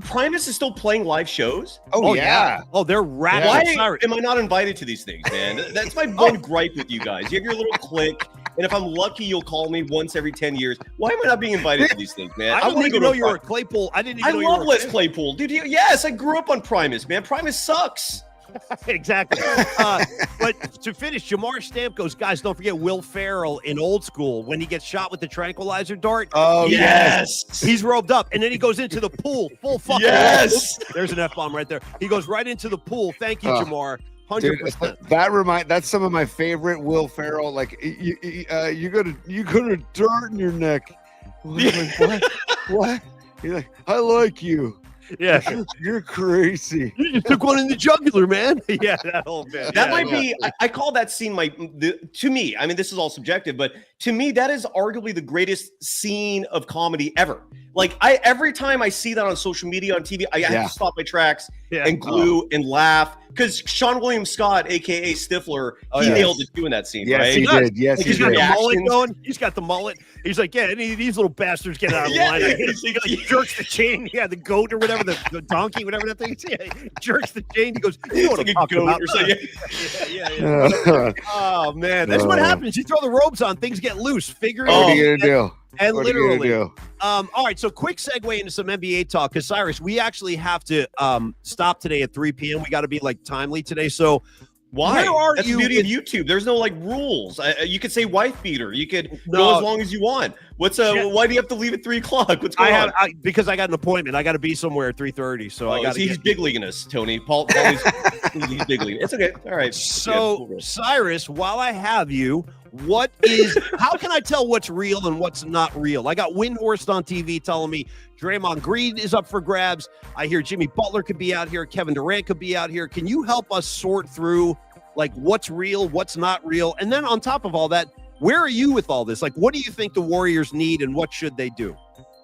Primus is still playing live shows? Oh yeah. Oh, they're rad. Why am I not invited to these things, man? That's my one gripe with you guys. You have your little clique. And if I'm lucky, you'll call me once every 10 years. Why am I not being invited to these things, man? I didn't even know you were a Claypool. I love Let's Claypool. Dude, yes, I grew up on Primus, man. Primus sucks. Exactly. But to finish, Jamar Stamp goes, guys, don't forget Will Ferrell in Old School when he gets shot with the tranquilizer dart. Oh, yes. He's robed up, and then he goes into the pool. Full fucking yes. There's an F-bomb right there. He goes right into the pool. Thank you, Jamar. 100%. Dude, that's some of my favorite Will Ferrell. Like you got a dirt in your neck. Like, what? What? He's like, I like you. Yeah. You're crazy. You just took one in the jugular, man. Yeah, that whole bit. That might be. I call that scene to me. I mean, this is all subjective, but to me, that is arguably the greatest scene of comedy ever. Like every time I see that on social media, on TV, I have to stop my tracks and glue and laugh because Sean William Scott, aka Stifler, he nailed it doing that scene. Yes, right? he did. Yes, he's got the mullet going. He's got the mullet. He's like, yeah, these little bastards get out of line. He jerks the chain. Yeah, the goat or whatever, the donkey, whatever that thing is. Yeah, he jerks the chain. He goes, you know what I'm talking about. Yeah. Oh, man. That's what happens. You throw the robes on, things get loose. Figure it out. What are you going to do? And literally. All right, so quick segue into some NBA talk because, Cyrus, we actually have to stop today at 3 p.m. We got to be, timely today. So why? That's the beauty of YouTube. There's no rules. You could say wife beater. You could go as long as you want. Why do you have to leave at 3 o'clock? What's going on? Because I got an appointment. I got to be somewhere at 3:30. So he's big leaguing us, Tony. Paulie's he's big leaguing. It's okay. All right. So Cyrus, while I have you, how can I tell what's real and what's not real? I got Windhorst on TV telling me Draymond Green is up for grabs. I hear Jimmy Butler could be out here. Kevin Durant could be out here. Can you help us sort through what's real, what's not real? And then on top of all that, where are you with all this? What do you think the Warriors need and what should they do?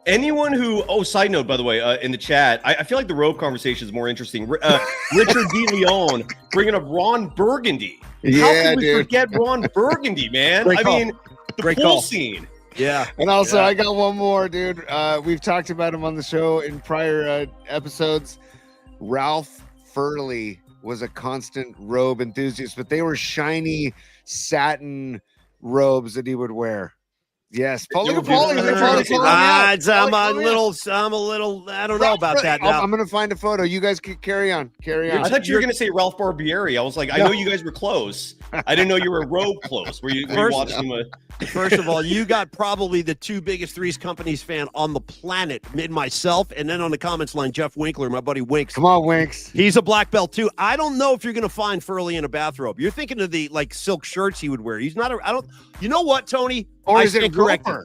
Anyone who, side note, by the way, in the chat, I feel like the robe conversation is more interesting. Richard D. Leon bringing up Ron Burgundy. How can we forget Ron Burgundy, man? The pool scene. Yeah. And also, I got one more, dude. We've talked about him on the show in prior episodes. Ralph Furley was a constant robe enthusiast, but they were shiny satin robes that he would wear. Yes, Paulie. I'm a little. I don't know about that now. I'm gonna find a photo. You guys can carry on. I thought you were gonna say Ralph Barbieri. I was like, I know you guys were close. I didn't know you were robe close. Were you watching them? First of all, you got probably the two biggest Threes Companies fan on the planet, myself, and then on the comments line, Jeff Winkler, my buddy Winks. Come on, Winks. He's a black belt too. I don't know if you're gonna find Furley in a bathrobe. You're thinking of the silk shirts he would wear. He's not. You know what, Tony? Or is it corrected?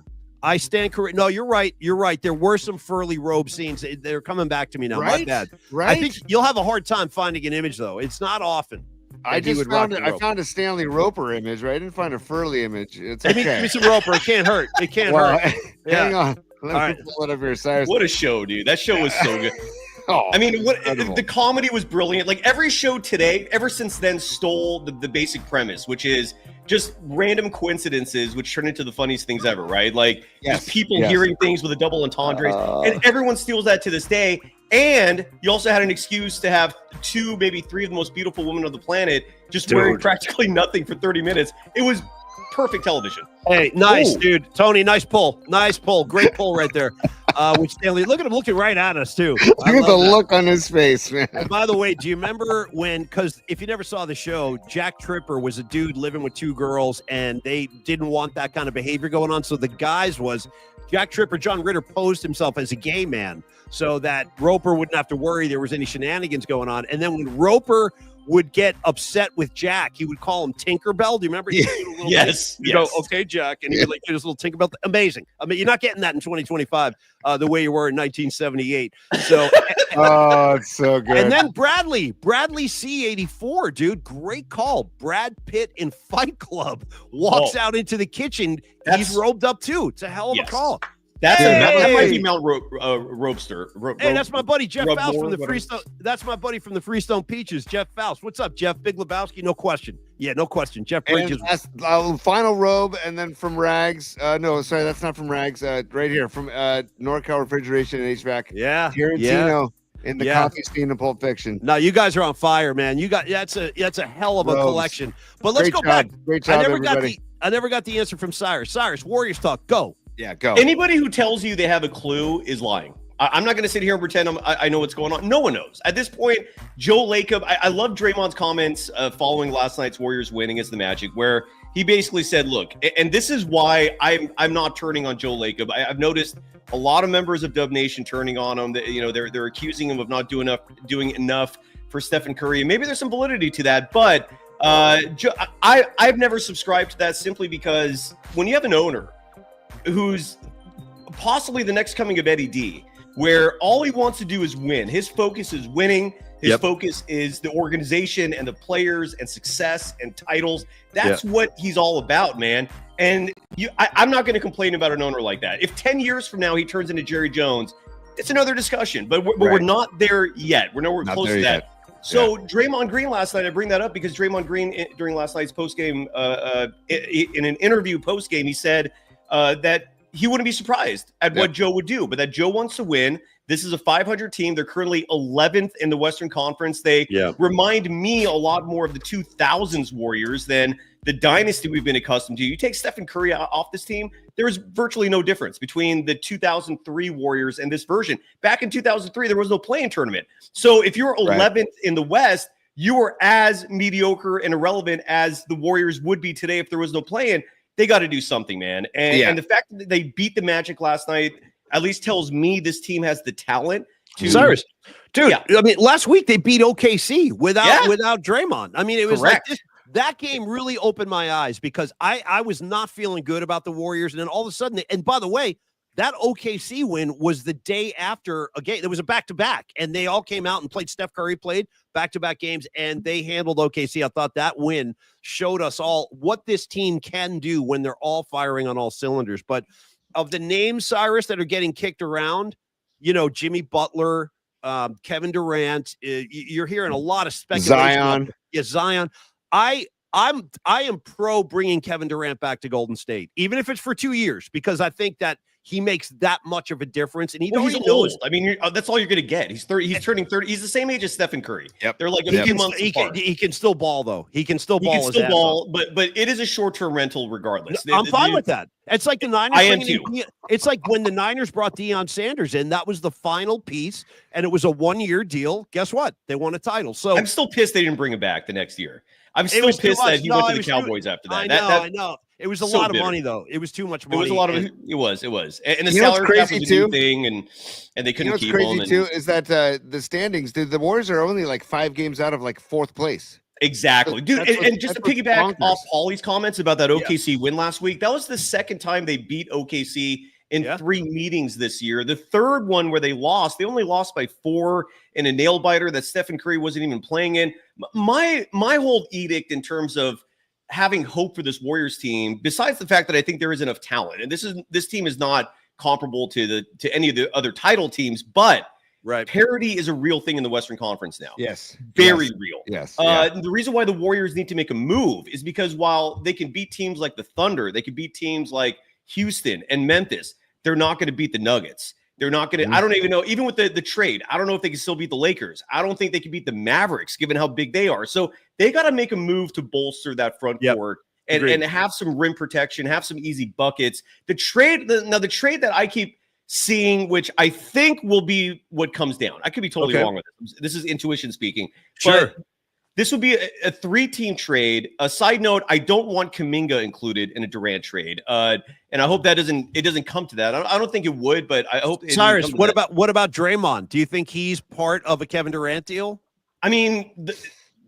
I stand correct. No, you're right. You're right. There were some Furley robe scenes. They're coming back to me now. Right? My bad. Right. I think you'll have a hard time finding an image though. It's not often. I found a Stanley Roper image, right? I didn't find a Furley image. It's okay. Give me some Roper. It can't hurt. It can't hurt. Hang on. Let me pull it up here, Cyrus. What a show, dude. That show was so good. I mean, the comedy was brilliant. Every show today, ever since then, stole the basic premise, which is just random coincidences, which turn into the funniest things ever, right? Just people hearing things with a double entendres, and everyone steals that to this day. And you also had an excuse to have 2, maybe 3 of the most beautiful women on the planet just wearing practically nothing for 30 minutes. It was perfect television. Hey, nice, dude. Tony, nice pull. Nice pull. Great pull right there. With Stanley. Look at him looking right at us, too. Look at the look on his face, man. And by the way, do you remember because if you never saw the show, Jack Tripper was a dude living with 2 girls, and they didn't want that kind of behavior going on. So the guys was Jack Tripper, John Ritter posed himself as a gay man so that Roper wouldn't have to worry there was any shenanigans going on. And then when Roper would get upset with Jack, he would call him Tinkerbell. Do you remember? Yes. You go, okay, Jack. And he'd get his little Tinkerbell. Amazing. I mean, you're not getting that in 2025 the way you were in 1978. So, it's so good. And then Bradley C84, dude. Great call. Brad Pitt in Fight Club walks out into the kitchen. He's robed up too. It's a hell of a call. That might be Mount Ropester. Hey, that's my buddy Jeff Faust from the Freestone. That's my buddy from the Freestone Peaches, Jeff Faust. What's up, Jeff? Big Lebowski? No question. Yeah, no question. Jeff Bridges. That's final robe, and then from Rags. No, sorry, that's not from Rags. Right here from NorCal Refrigeration and HVAC. Yeah, Tarantino in the coffee scene of Pulp Fiction. No, you guys are on fire, man. You got that's a hell of a collection. But let's go back. Great job, everybody. I never got the answer from Cyrus. Cyrus, Warriors talk. Go. Yeah, go. Anybody who tells you they have a clue is lying. I'm not going to sit here and pretend I know what's going on. No one knows. At this point, Joe Lacob, I love Draymond's comments following last night's Warriors win against the Magic, where he basically said, look, and this is why I'm not turning on Joe Lacob. I've noticed a lot of members of Dub Nation turning on him. That, they're accusing him of not doing enough for Stephen Curry. And maybe there's some validity to that, but I've never subscribed to that simply because when you have an owner who's possibly the next coming of Eddie D, where all he wants to do is win. His focus is winning. His focus is the organization and the players and success and titles. That's what he's all about, man. And I'm not going to complain about an owner like that. If 10 years from now he turns into Jerry Jones, it's another discussion. But we're not there yet. We're nowhere close to that. So Draymond Green last night, I bring that up because Draymond Green during last night's postgame, in an interview postgame, he said that he wouldn't be surprised at what Joe would do, but that Joe wants to win. This is a 500 team. They're currently 11th in the Western Conference. They remind me a lot more of the 2000s Warriors than the dynasty we've been accustomed to. You take Stephen Curry off this team, there is virtually no difference between the 2003 Warriors and this version. Back in 2003, there was no play-in tournament. So if you're 11th in the West, you are as mediocre and irrelevant as the Warriors would be today if there was no play-in. They got to do something, man. And the fact that they beat the Magic last night at least tells me this team has the talent to. Cyrus, dude, I mean, last week they beat OKC without Draymond. I mean, it was like this. That game really opened my eyes because I was not feeling good about the Warriors. And then all of a sudden, and by the way, that OKC win was the day after a game. There was a back-to-back, and they all came out and played. Steph Curry played back-to-back games, and they handled OKC. I thought that win showed us all what this team can do when they're all firing on all cylinders. But of the names, Cyrus, that are getting kicked around, you know, Jimmy Butler, Kevin Durant, you're hearing a lot of speculation. Zion. I am pro bringing Kevin Durant back to Golden State, even if it's for 2 years, because I think that he makes that much of a difference. And he's knows. I mean, that's all you're going to get. He's 30. He's turning 30. He's the same age as Stephen Curry. They're like a few months apart. He can still ball, though. He can still ball. But it is a short-term rental regardless. I'm fine with that. It's like the Niners. I am too. It's like when the Niners brought Deion Sanders in. That was the final piece, and it was a 1-year deal. Guess what? They won a title. So I'm still pissed they didn't bring him back the next year. I'm still pissed that he went to the Cowboys after that. I know. It was a lot of money, though. It was too much money. It was a lot of. It was. And the salary cap was a new thing, and they couldn't keep him. What's crazy too is that the standings. The Warriors are only like 5 games out of like 4th place. Exactly, dude. And just to piggyback off Paulie's comments about that OKC win last week, that was the second time they beat OKC in 3 meetings this year. The third one where they only lost by 4 in a nail biter that Stephen Curry wasn't even playing in. My whole edict in terms of having hope for this Warriors team, besides the fact that I think there is enough talent, and this team is not comparable to any of the other title teams, but parity is a real thing in the Western Conference now. Very real. The reason why the Warriors need to make a move is because while they can beat teams like the Thunder, they can beat teams like Houston and Memphis, they're not going to beat the Nuggets. They're not going to, I don't even know, even with the trade, I don't know if they can still beat the Lakers. I don't think they can beat the Mavericks, given how big they are. So they got to make a move to bolster that front court and have some rim protection, have some easy buckets. The trade that I keep seeing, which I think will be what comes down. I could be totally wrong with this. This is intuition speaking. But this would be a 3-team trade. A side note, I don't want Kuminga included in a Durant trade. And I hope it doesn't come to that. I don't think it would, but I hope Cyrus, what about Draymond? Do you think he's part of a Kevin Durant deal? I mean,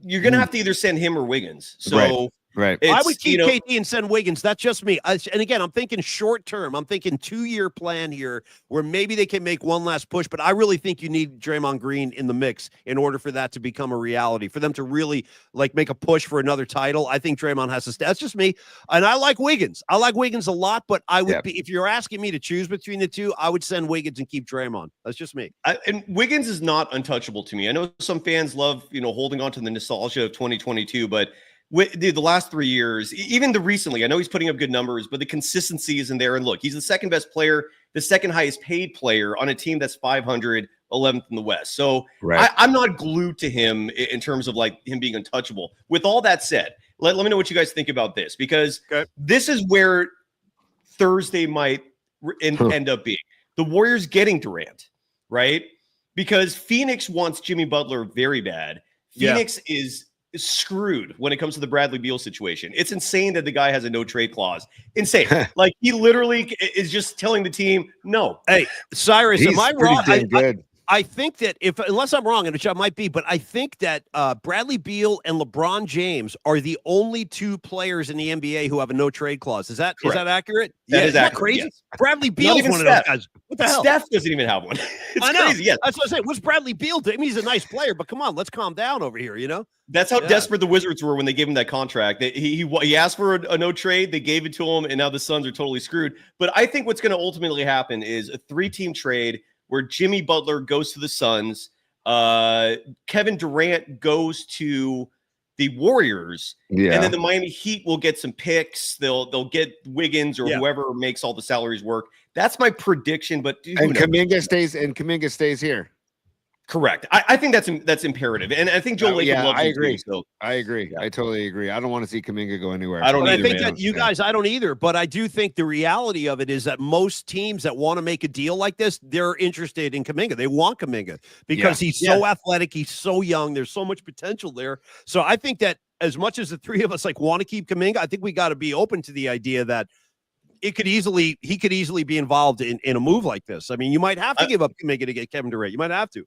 you're going to have to either send him or Wiggins. So I would keep KD and send Wiggins. That's just me. And again, I'm thinking short term. I'm thinking 2-year plan here where maybe they can make one last push. But I really think you need Draymond Green in the mix in order for that to become a reality, for them to really like make a push for another title. I think Draymond has to stay. That's just me. And I like Wiggins. I like Wiggins a lot, but I would be, if you're asking me to choose between the two, I would send Wiggins and keep Draymond. That's just me. And Wiggins is not untouchable to me. I know some fans love, holding on to the nostalgia of 2022, but the last 3 years, even recently, I know he's putting up good numbers, but the consistency isn't there. And look, he's the second best player, the second highest paid player on a team that's 500, 11th in the West. So I'm not glued to him in terms of like him being untouchable. With all that said, let me know what you guys think about this, because this is where Thursday might end up being. The Warriors getting Durant, right? Because Phoenix wants Jimmy Butler very bad. Phoenix is screwed when it comes to the Bradley Beal situation. It's insane that the guy has a no trade clause. Insane. Like he literally is just telling the team, no. Hey, Cyrus, am I wrong? I think that unless I'm wrong, and which I might be, but I think that Bradley Beal and LeBron James are the only two players in the NBA who have a no trade clause. Is that accurate? That is accurate. Crazy. Yes. Bradley Beal's one of those guys. What the hell? Steph doesn't even have one. It's I know. crazy. Yes. That's what I'm saying. What's Bradley Beal doing? I mean, he's a nice player, but come on, let's calm down over here. That's how desperate the Wizards were when they gave him that contract. He asked for a no trade. They gave it to him, and now the Suns are totally screwed. But I think what's going to ultimately happen is a 3-team trade where Jimmy Butler goes to the Suns, Kevin Durant goes to the Warriors, and then the Miami Heat will get some picks. They'll get Wiggins or whoever makes all the salaries work. That's my prediction. But Kuminga stays here. Correct. I think that's imperative, and I think Joe Lacob loves I agree. Too, so. I agree. I totally agree. I don't want to see Kuminga go anywhere. I don't either, I think that you guys, I don't either. But I do think the reality of it is that most teams that want to make a deal like this, they're interested in Kuminga. They want Kuminga because he's so athletic. He's so young. There's so much potential there. So I think that as much as the three of us want to keep Kuminga, I think we got to be open to the idea that he could easily be involved in a move like this. I mean, you might have to give up Kuminga to get Kevin Durant. You might have to.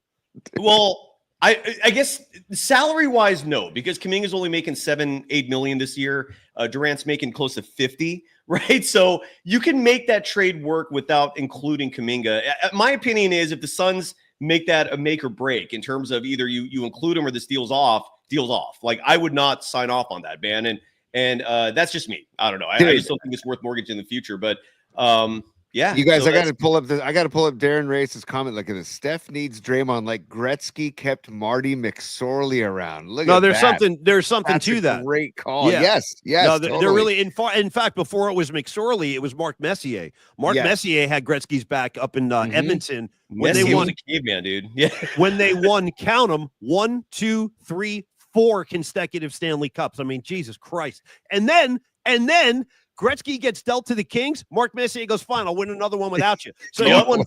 Well, I guess salary wise, no, because Kuminga's only making $7-8 million this year. Durant's making close to 50, right? So you can make that trade work without including Kuminga. My opinion is if the Suns make that a make or break in terms of either you include him or this deal's off. Like I would not sign off on that, man. And that's just me. I don't know. I just don't think it's worth mortgage in the future, but yeah, you guys, I got to pull up Darren Race's comment. Look at this. Steph needs Draymond like Gretzky kept Marty McSorley around. Look at that. There's something That's to that. Great call. Yeah. Yes. No, totally. they're really in fact, before it was McSorley, it was Mark Messier. Messier had Gretzky's back up in Edmonton when they won. A caveman, dude. Yeah. When they won, count them, 1, 2, 3, 4 consecutive Stanley Cups. I mean, Jesus Christ. And then Gretzky gets dealt to the Kings. Mark Messier goes, fine, I'll win another one without you. So listen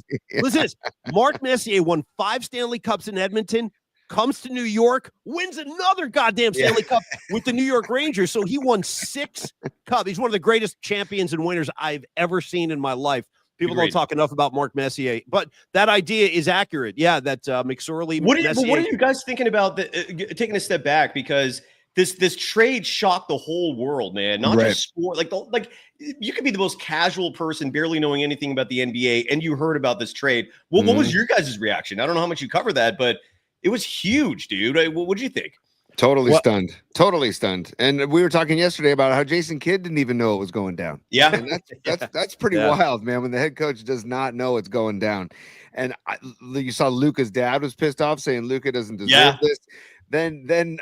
to this. Mark Messier won 5 Stanley Cups in Edmonton, comes to New York, wins another goddamn Stanley Cup with the New York Rangers. So he won 6 Cups. He's one of the greatest champions and winners I've ever seen in my life. People don't talk enough about Mark Messier, but that idea is accurate. Yeah, that McSorley. What are you guys thinking about taking a step back? Because this trade shocked the whole world, man. Not just sport. Like you could be the most casual person, barely knowing anything about the NBA, and you heard about this trade. Well, what was your guys' reaction? I don't know how much you cover that, but it was huge, dude. What did you think? Totally stunned. And we were talking yesterday about how Jason Kidd didn't even know it was going down. Yeah. And that's pretty wild, man, when the head coach does not know it's going down. And you saw Luka's dad was pissed off saying Luka doesn't deserve this. Then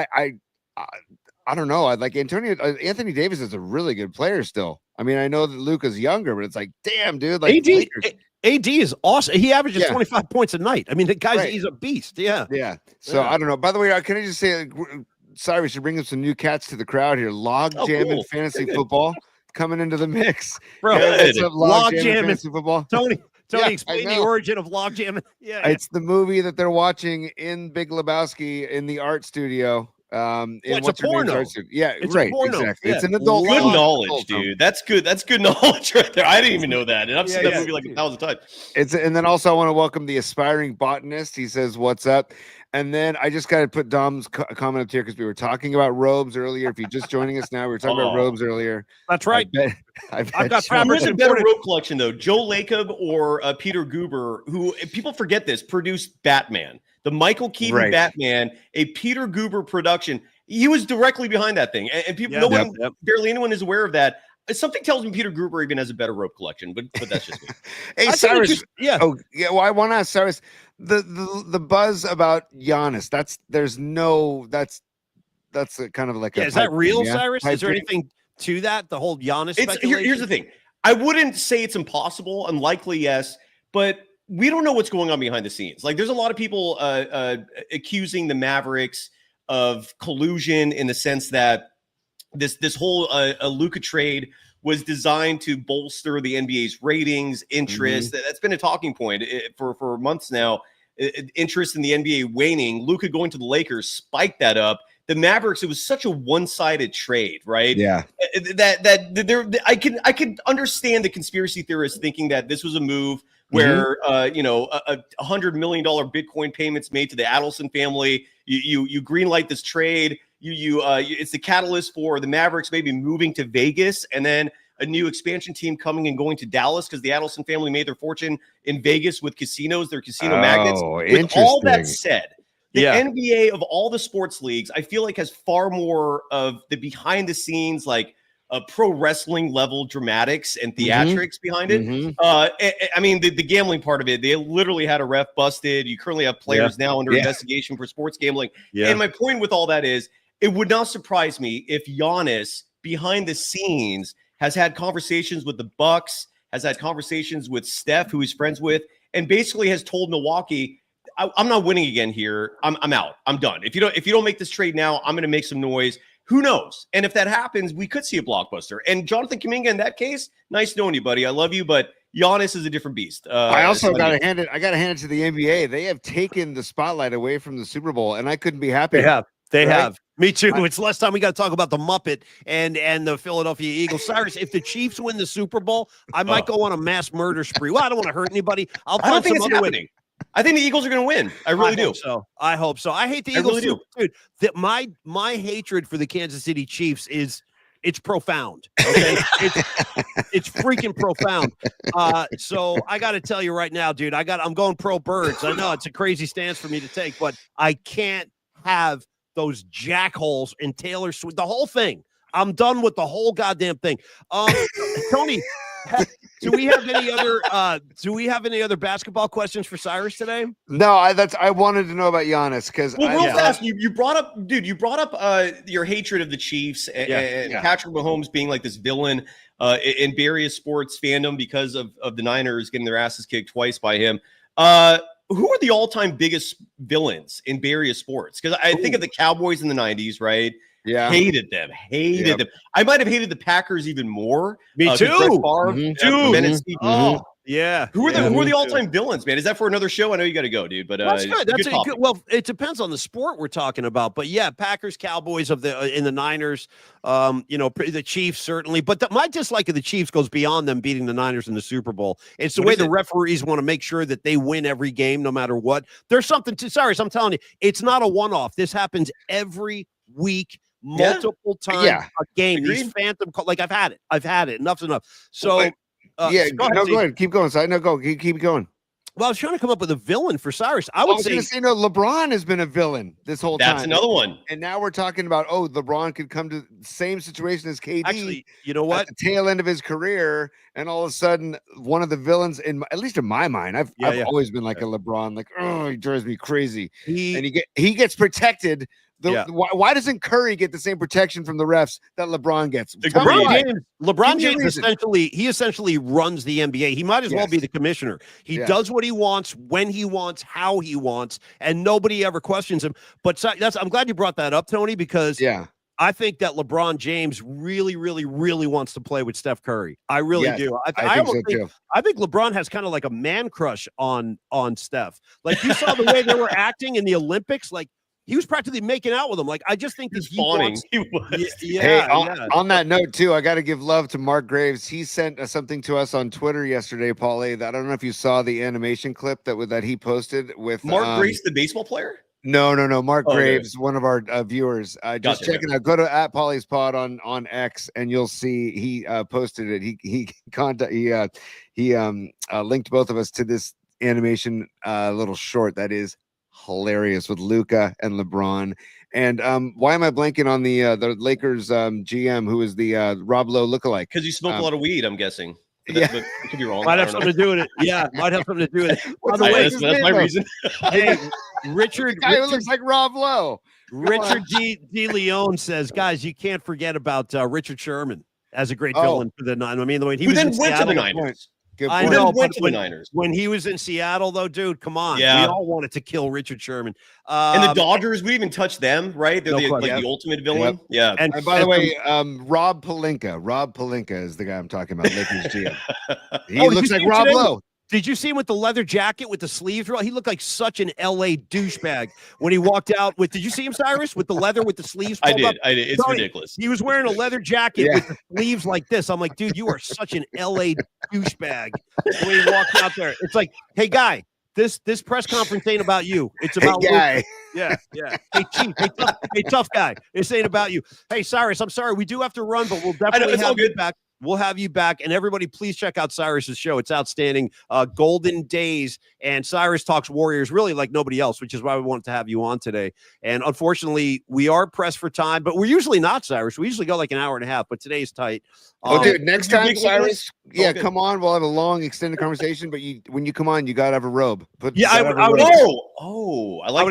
I don't know. I like Anthony Davis is a really good player still. I mean, I know that Luka's younger, but it's like, damn, dude. Like AD is awesome. He averages 25 points a night. I mean, the guy's he's a beast. Yeah. So I don't know. By the way, can I just say, sorry, we should bring up some new cats to the crowd here. Log jamming fantasy football coming into the mix. Bro, log jamming fantasy football. Tony, explain the origin of log jamming. Yeah. It's the movie that they're watching in Big Lebowski in the art studio. It's a porno. Yeah, it's right. A porno. Exactly. Yeah. It's an adult. Good knowledge, dude. That's good. That's good knowledge right there. I didn't even know that, and I've seen that movie like 1,000 times. And then also I want to welcome the aspiring botanist. He says, "What's up?" And then I just got to put Dom's comment up here because we were talking about robes earlier. If you're just joining us now, we were talking about robes earlier. That's right. I've got Who's a better robe collection though, Joe Lacob or Peter Guber? Who people forget this produced Batman, the Michael Keaton Batman, a Peter Guber production. He was directly behind that thing, and people, barely anyone is aware of that. Something tells me Peter Guber even has a better rope collection, but that's just me. Hey, Cyrus. Well, I want to ask Cyrus the buzz about Giannis. That's a kind of like is that real, Cyrus? Is there anything to that? The whole Giannis speculation? Here's the thing. I wouldn't say it's impossible. Unlikely, yes, but we don't know what's going on behind the scenes. Like, there's a lot of people accusing the Mavericks of collusion in the sense that this whole Luka trade was designed to bolster the NBA's ratings, interest. That's been a talking point for months now. Interest in the NBA waning. Luka going to the Lakers spiked that up. The Mavericks, it was such a one-sided trade, right? Yeah. I can understand the conspiracy theorists thinking that this was a move where $100 million Bitcoin payments made to the Adelson family. You greenlight this trade. It's the catalyst for the Mavericks maybe moving to Vegas, and then a new expansion team coming and going to Dallas because the Adelson family made their fortune in Vegas with casinos. They're casino magnets. With all that said, the NBA of all the sports leagues, I feel like has far more of the behind the scenes, like pro wrestling level dramatics and theatrics behind it. I mean, the gambling part of it, they literally had a ref busted. You currently have players now under investigation for sports gambling. And my point with all that is, it would not surprise me if Giannis behind the scenes has had conversations with the Bucks, has had conversations with Steph, who he's friends with, and basically has told Milwaukee, I'm not winning again here. I'm out. I'm done. If you don't make this trade now, I'm going to make some noise. Who knows? And if that happens, we could see a blockbuster. And Jonathan Kuminga, in that case, nice knowing you, buddy. I love you, but Giannis is a different beast. I also got to hand it to the NBA. They have taken the spotlight away from the Super Bowl, and I couldn't be happier. They have. Me too. It's less time we got to talk about the Muppet and the Philadelphia Eagles. Cyrus, if the Chiefs win the Super Bowl, I might go on a mass murder spree. Well, I don't want to hurt anybody. I don't think it's happening. I think the Eagles are going to win. I really do. I hope so. I hate the Eagles too, dude. That my hatred for the Kansas City Chiefs it's profound. Okay, it's freaking profound. So I got to tell you right now, dude. I'm going pro Birds. I know it's a crazy stance for me to take, but I can't have those jackholes in Taylor Swift. The whole thing. I'm done with the whole goddamn thing. Tony. Do we have any other basketball questions for Cyrus today? No, I wanted to know about Giannis because real fast, you brought up your hatred of the Chiefs and Patrick Mahomes being like this villain in various sports fandom because of the Niners getting their asses kicked twice by him. Who are the all-time biggest villains in various sports? Because I think of the Cowboys in the 90s, right? Yeah, hated them. I might have hated the Packers even more. Me too. Yeah. Who are the all-time villains, man? Is that for another show? I know you got to go, dude. But that's good. Well, it depends on the sport we're talking about. But yeah, Packers, Cowboys in the Niners. The Chiefs certainly. But my dislike of the Chiefs goes beyond them beating the Niners in the Super Bowl. It's the way the referees want to make sure that they win every game, no matter what. There's something to. Cyrus, I'm telling you, it's not a one-off. This happens every week. Multiple times a game. Agreed. These phantom I've had it. Enough's enough. So go ahead. Keep going. So I know. Go. Keep going. Well, I was trying to come up with a villain for Cyrus. I was say, LeBron has been a villain this whole time. That's another one. And now we're talking about, LeBron could come to the same situation as KD. Actually, you know what? At the tail end of his career, and all of a sudden, one of the villains, at least in my mind, I've always been like a LeBron, like, he drives me crazy. And he gets protected. Why doesn't Curry get the same protection from the refs that LeBron gets? LeBron James essentially runs the NBA. He might as well be the commissioner. He does what he wants, when he wants, how he wants, and nobody ever questions him. But I'm glad you brought that up, Tony, because I think that LeBron James really, really, really wants to play with Steph Curry. I really do. I think LeBron has kind of like a man crush on Steph. Like, you saw the way they were acting in the Olympics, like. He was practically making out with him. Like, I just think that he wants. On that note, too, I got to give love to Mark Graves. He sent something to us on Twitter yesterday, Paulie. That I don't know if you saw the animation clip that he posted with Mark Graves, the baseball player. No. Mark Graves, one of our viewers. Just check it out. Go to @Paulie's Pod on X, and you'll see he posted it. He linked both of us to this animation little short that is hilarious with Luka and LeBron. And why am I blanking on the Lakers GM who is the Rob Lowe lookalike? Because you smoked a lot of weed, I'm guessing. But it could be wrong. Might have something to do with it. Yeah, might have something to do with it. By the way, that's my reason. Hey, Richard, who looks like Rob Lowe. Richard D. Leone says, guys, you can't forget about Richard Sherman as a great villain for the Niners. I mean, the way he went to the Niners. I know, but when he was in Seattle, though, dude, come on. We all wanted to kill Richard Sherman. And the Dodgers, we even touched them, right? They're the ultimate villain. Yeah. And by the way, Rob Pelinka is the guy I'm talking about, Lakers GM. He looks like Rob Lowe. Did you see him with the leather jacket with the sleeves? He looked like such an LA douchebag when he walked out with. Did you see him, Cyrus, with the leather with the sleeves? I did. Up? It's ridiculous. He was wearing a leather jacket with the sleeves like this. I'm like, dude, you are such an LA douchebag when he walked out there. It's like, hey, guy. This press conference ain't about you. It's about guy. Yeah. Hey, Chief. Hey, tough guy. This ain't about you. Hey, Cyrus, I'm sorry. We do have to run, but we'll definitely have you back. We'll have you back. And everybody, please check out Cyrus's show. It's outstanding. Golden Days. And Cyrus talks Warriors really like nobody else, which is why we wanted to have you on today. And unfortunately, we are pressed for time, but we're usually not, Cyrus. We usually go like an hour and a half, but today's tight. Dude, next time, Cyrus, come on. We'll have a long, extended conversation, but when you come on, you got to have a robe. I like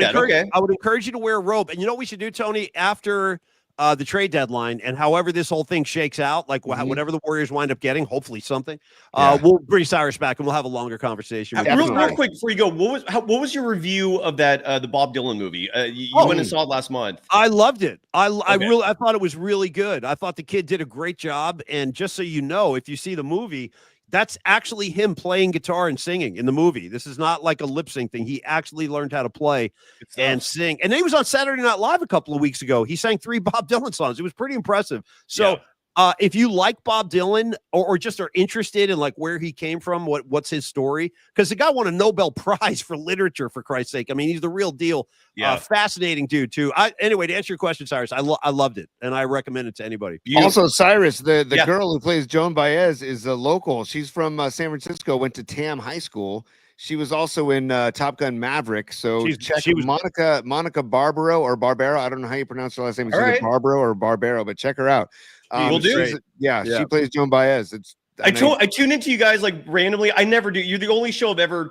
that. Okay. I would encourage you to wear a robe. And you know what we should do, Tony, after the trade deadline, and however this whole thing shakes out, like whatever the Warriors wind up getting, hopefully something, we'll bring Cyrus back and we'll have a longer conversation. Real quick before you go, what was your review of that the Bob Dylan movie? You went and saw it last month. I loved it. I thought it was really good. I thought the kid did a great job. And just so you know, if you see the movie, that's actually him playing guitar and singing in the movie. This is not like a lip sync thing. He actually learned how to play and sing. And then he was on Saturday Night Live a couple of weeks ago. He sang 3 Bob Dylan songs. It was pretty impressive. So if you like Bob Dylan or just are interested in like where he came from, what's his story? Because the guy won a Nobel Prize for literature, for Christ's sake. I mean, he's the real deal. Fascinating dude too. Anyway, to answer your question, Cyrus, I loved it and I recommend it to anybody. Also, Cyrus, the girl who plays Joan Baez is a local. She's from San Francisco, went to Tam High School. She was also in Top Gun Maverick. So check Monica Barbaro or Barbero. I don't know how you pronounce her last name. It's either Barbaro or Barbero, but check her out. We'll do. She plays Joan Baez. I tune into you guys like randomly. I never do. You're the only show I've ever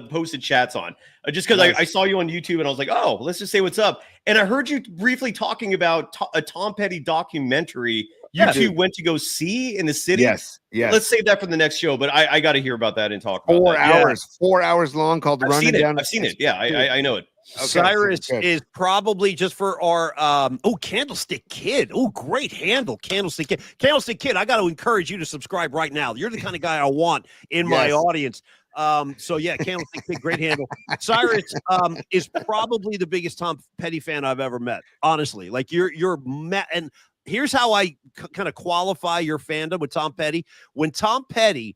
posted chats on. Just because I saw you on YouTube and I was like, oh, let's just say what's up. And I heard you briefly talking about a Tom Petty documentary you two went to go see in the city. Yes. Let's save that for the next show. But I got to hear about that and talk about 4 hours. 4 hours long called Running Down. I've seen it. Yeah, I know it. Okay, Cyrus is probably just for our Candlestick Kid. Oh, great handle, Candlestick Kid. Candlestick Kid, I got to encourage you to subscribe right now. You're the kind of guy I want in my audience. Candlestick Kid, great handle. Cyrus is probably the biggest Tom Petty fan I've ever met. Honestly, like and here's how I kind of qualify your fandom with Tom Petty. When Tom Petty,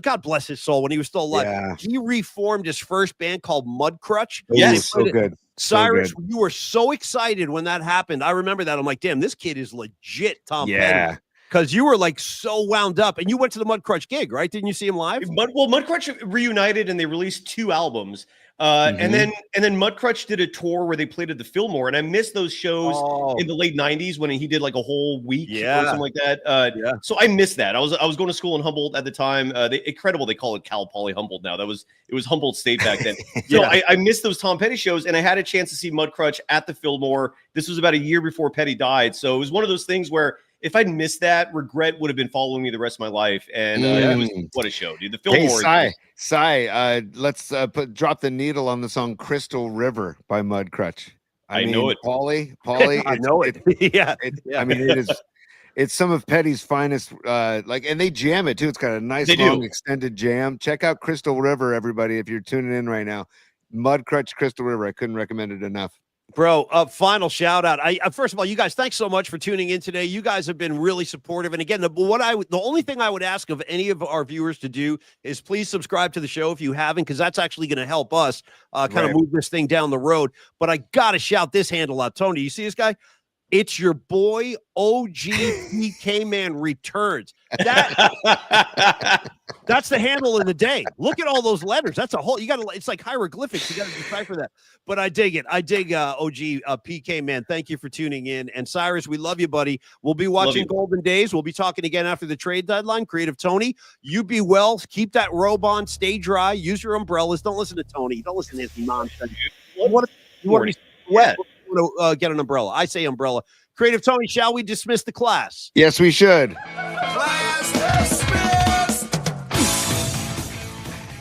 God bless his soul, when he was still alive, he reformed his first band called Mudcrutch. Yes, so good. Cyrus, you were so excited when that happened. I remember that. I'm like, damn, this kid is legit Tom Petty. Because you were like so wound up, and you went to the Mudcrutch gig, right? Didn't you see him live? Mudcrutch reunited, and they released 2 albums. And then Mudcrutch did a tour where they played at the Fillmore, and I missed those shows in the late '90s when he did like a whole week or something like that. So I missed that. I was going to school in Humboldt at the time. Incredible, they call it Cal Poly Humboldt now. It was Humboldt State back then. So I missed those Tom Petty shows, and I had a chance to see Mudcrutch at the Fillmore. This was about a year before Petty died, so it was one of those things where if I'd missed that, regret would have been following me the rest of my life. And it was what a show, dude. The Fillmore. Hey, let's drop the needle on the song "Crystal River" by Mudcrutch. I mean, know it, Paulie. I know it. I mean, it's some of Petty's finest. And they jam it too. It's got a nice long extended jam. Check out "Crystal River," everybody. If you're tuning in right now, Mudcrutch, "Crystal River." I couldn't recommend it enough. Bro, final shout out. First of all, you guys, thanks so much for tuning in today. You guys have been really supportive. And again, the only thing I would ask of any of our viewers to do is please subscribe to the show if you haven't, because that's actually going to help us kind of move this thing down the road. But I got to shout this handle out. Tony, you see this guy? It's your boy OG PK Man returns. That's the handle in the day. Look at all those letters. That's a whole. It's like hieroglyphics. You got to decipher that. But I dig it. I dig OG PK Man. Thank you for tuning in. And Cyrus, we love you, buddy. We'll be watching Golden Days. We'll be talking again after the trade deadline. Creative Tony, you be well. Keep that robe on. Stay dry. Use your umbrellas. Don't listen to Tony. Don't listen to his nonsense. You want to be wet? Get an umbrella. I say umbrella. Creative Tony, shall we dismiss the class? Yes, we should. Class dismissed.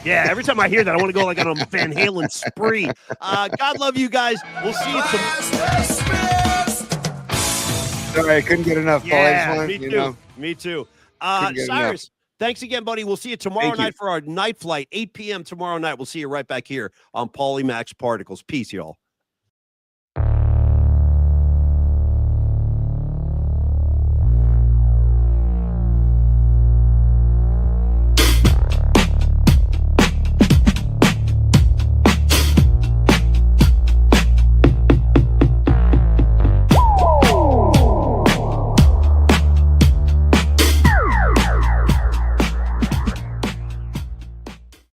Yeah, every time I hear that, I want to go like on a Van Halen spree. God love you guys. We'll see you tomorrow. Sorry, I couldn't get enough. Yeah, me too. Me too. Cyrus, Thanks again, buddy. We'll see you tomorrow night for our night flight, 8 p.m. tomorrow night. We'll see you right back here on Paulie Max Particles. Peace, y'all.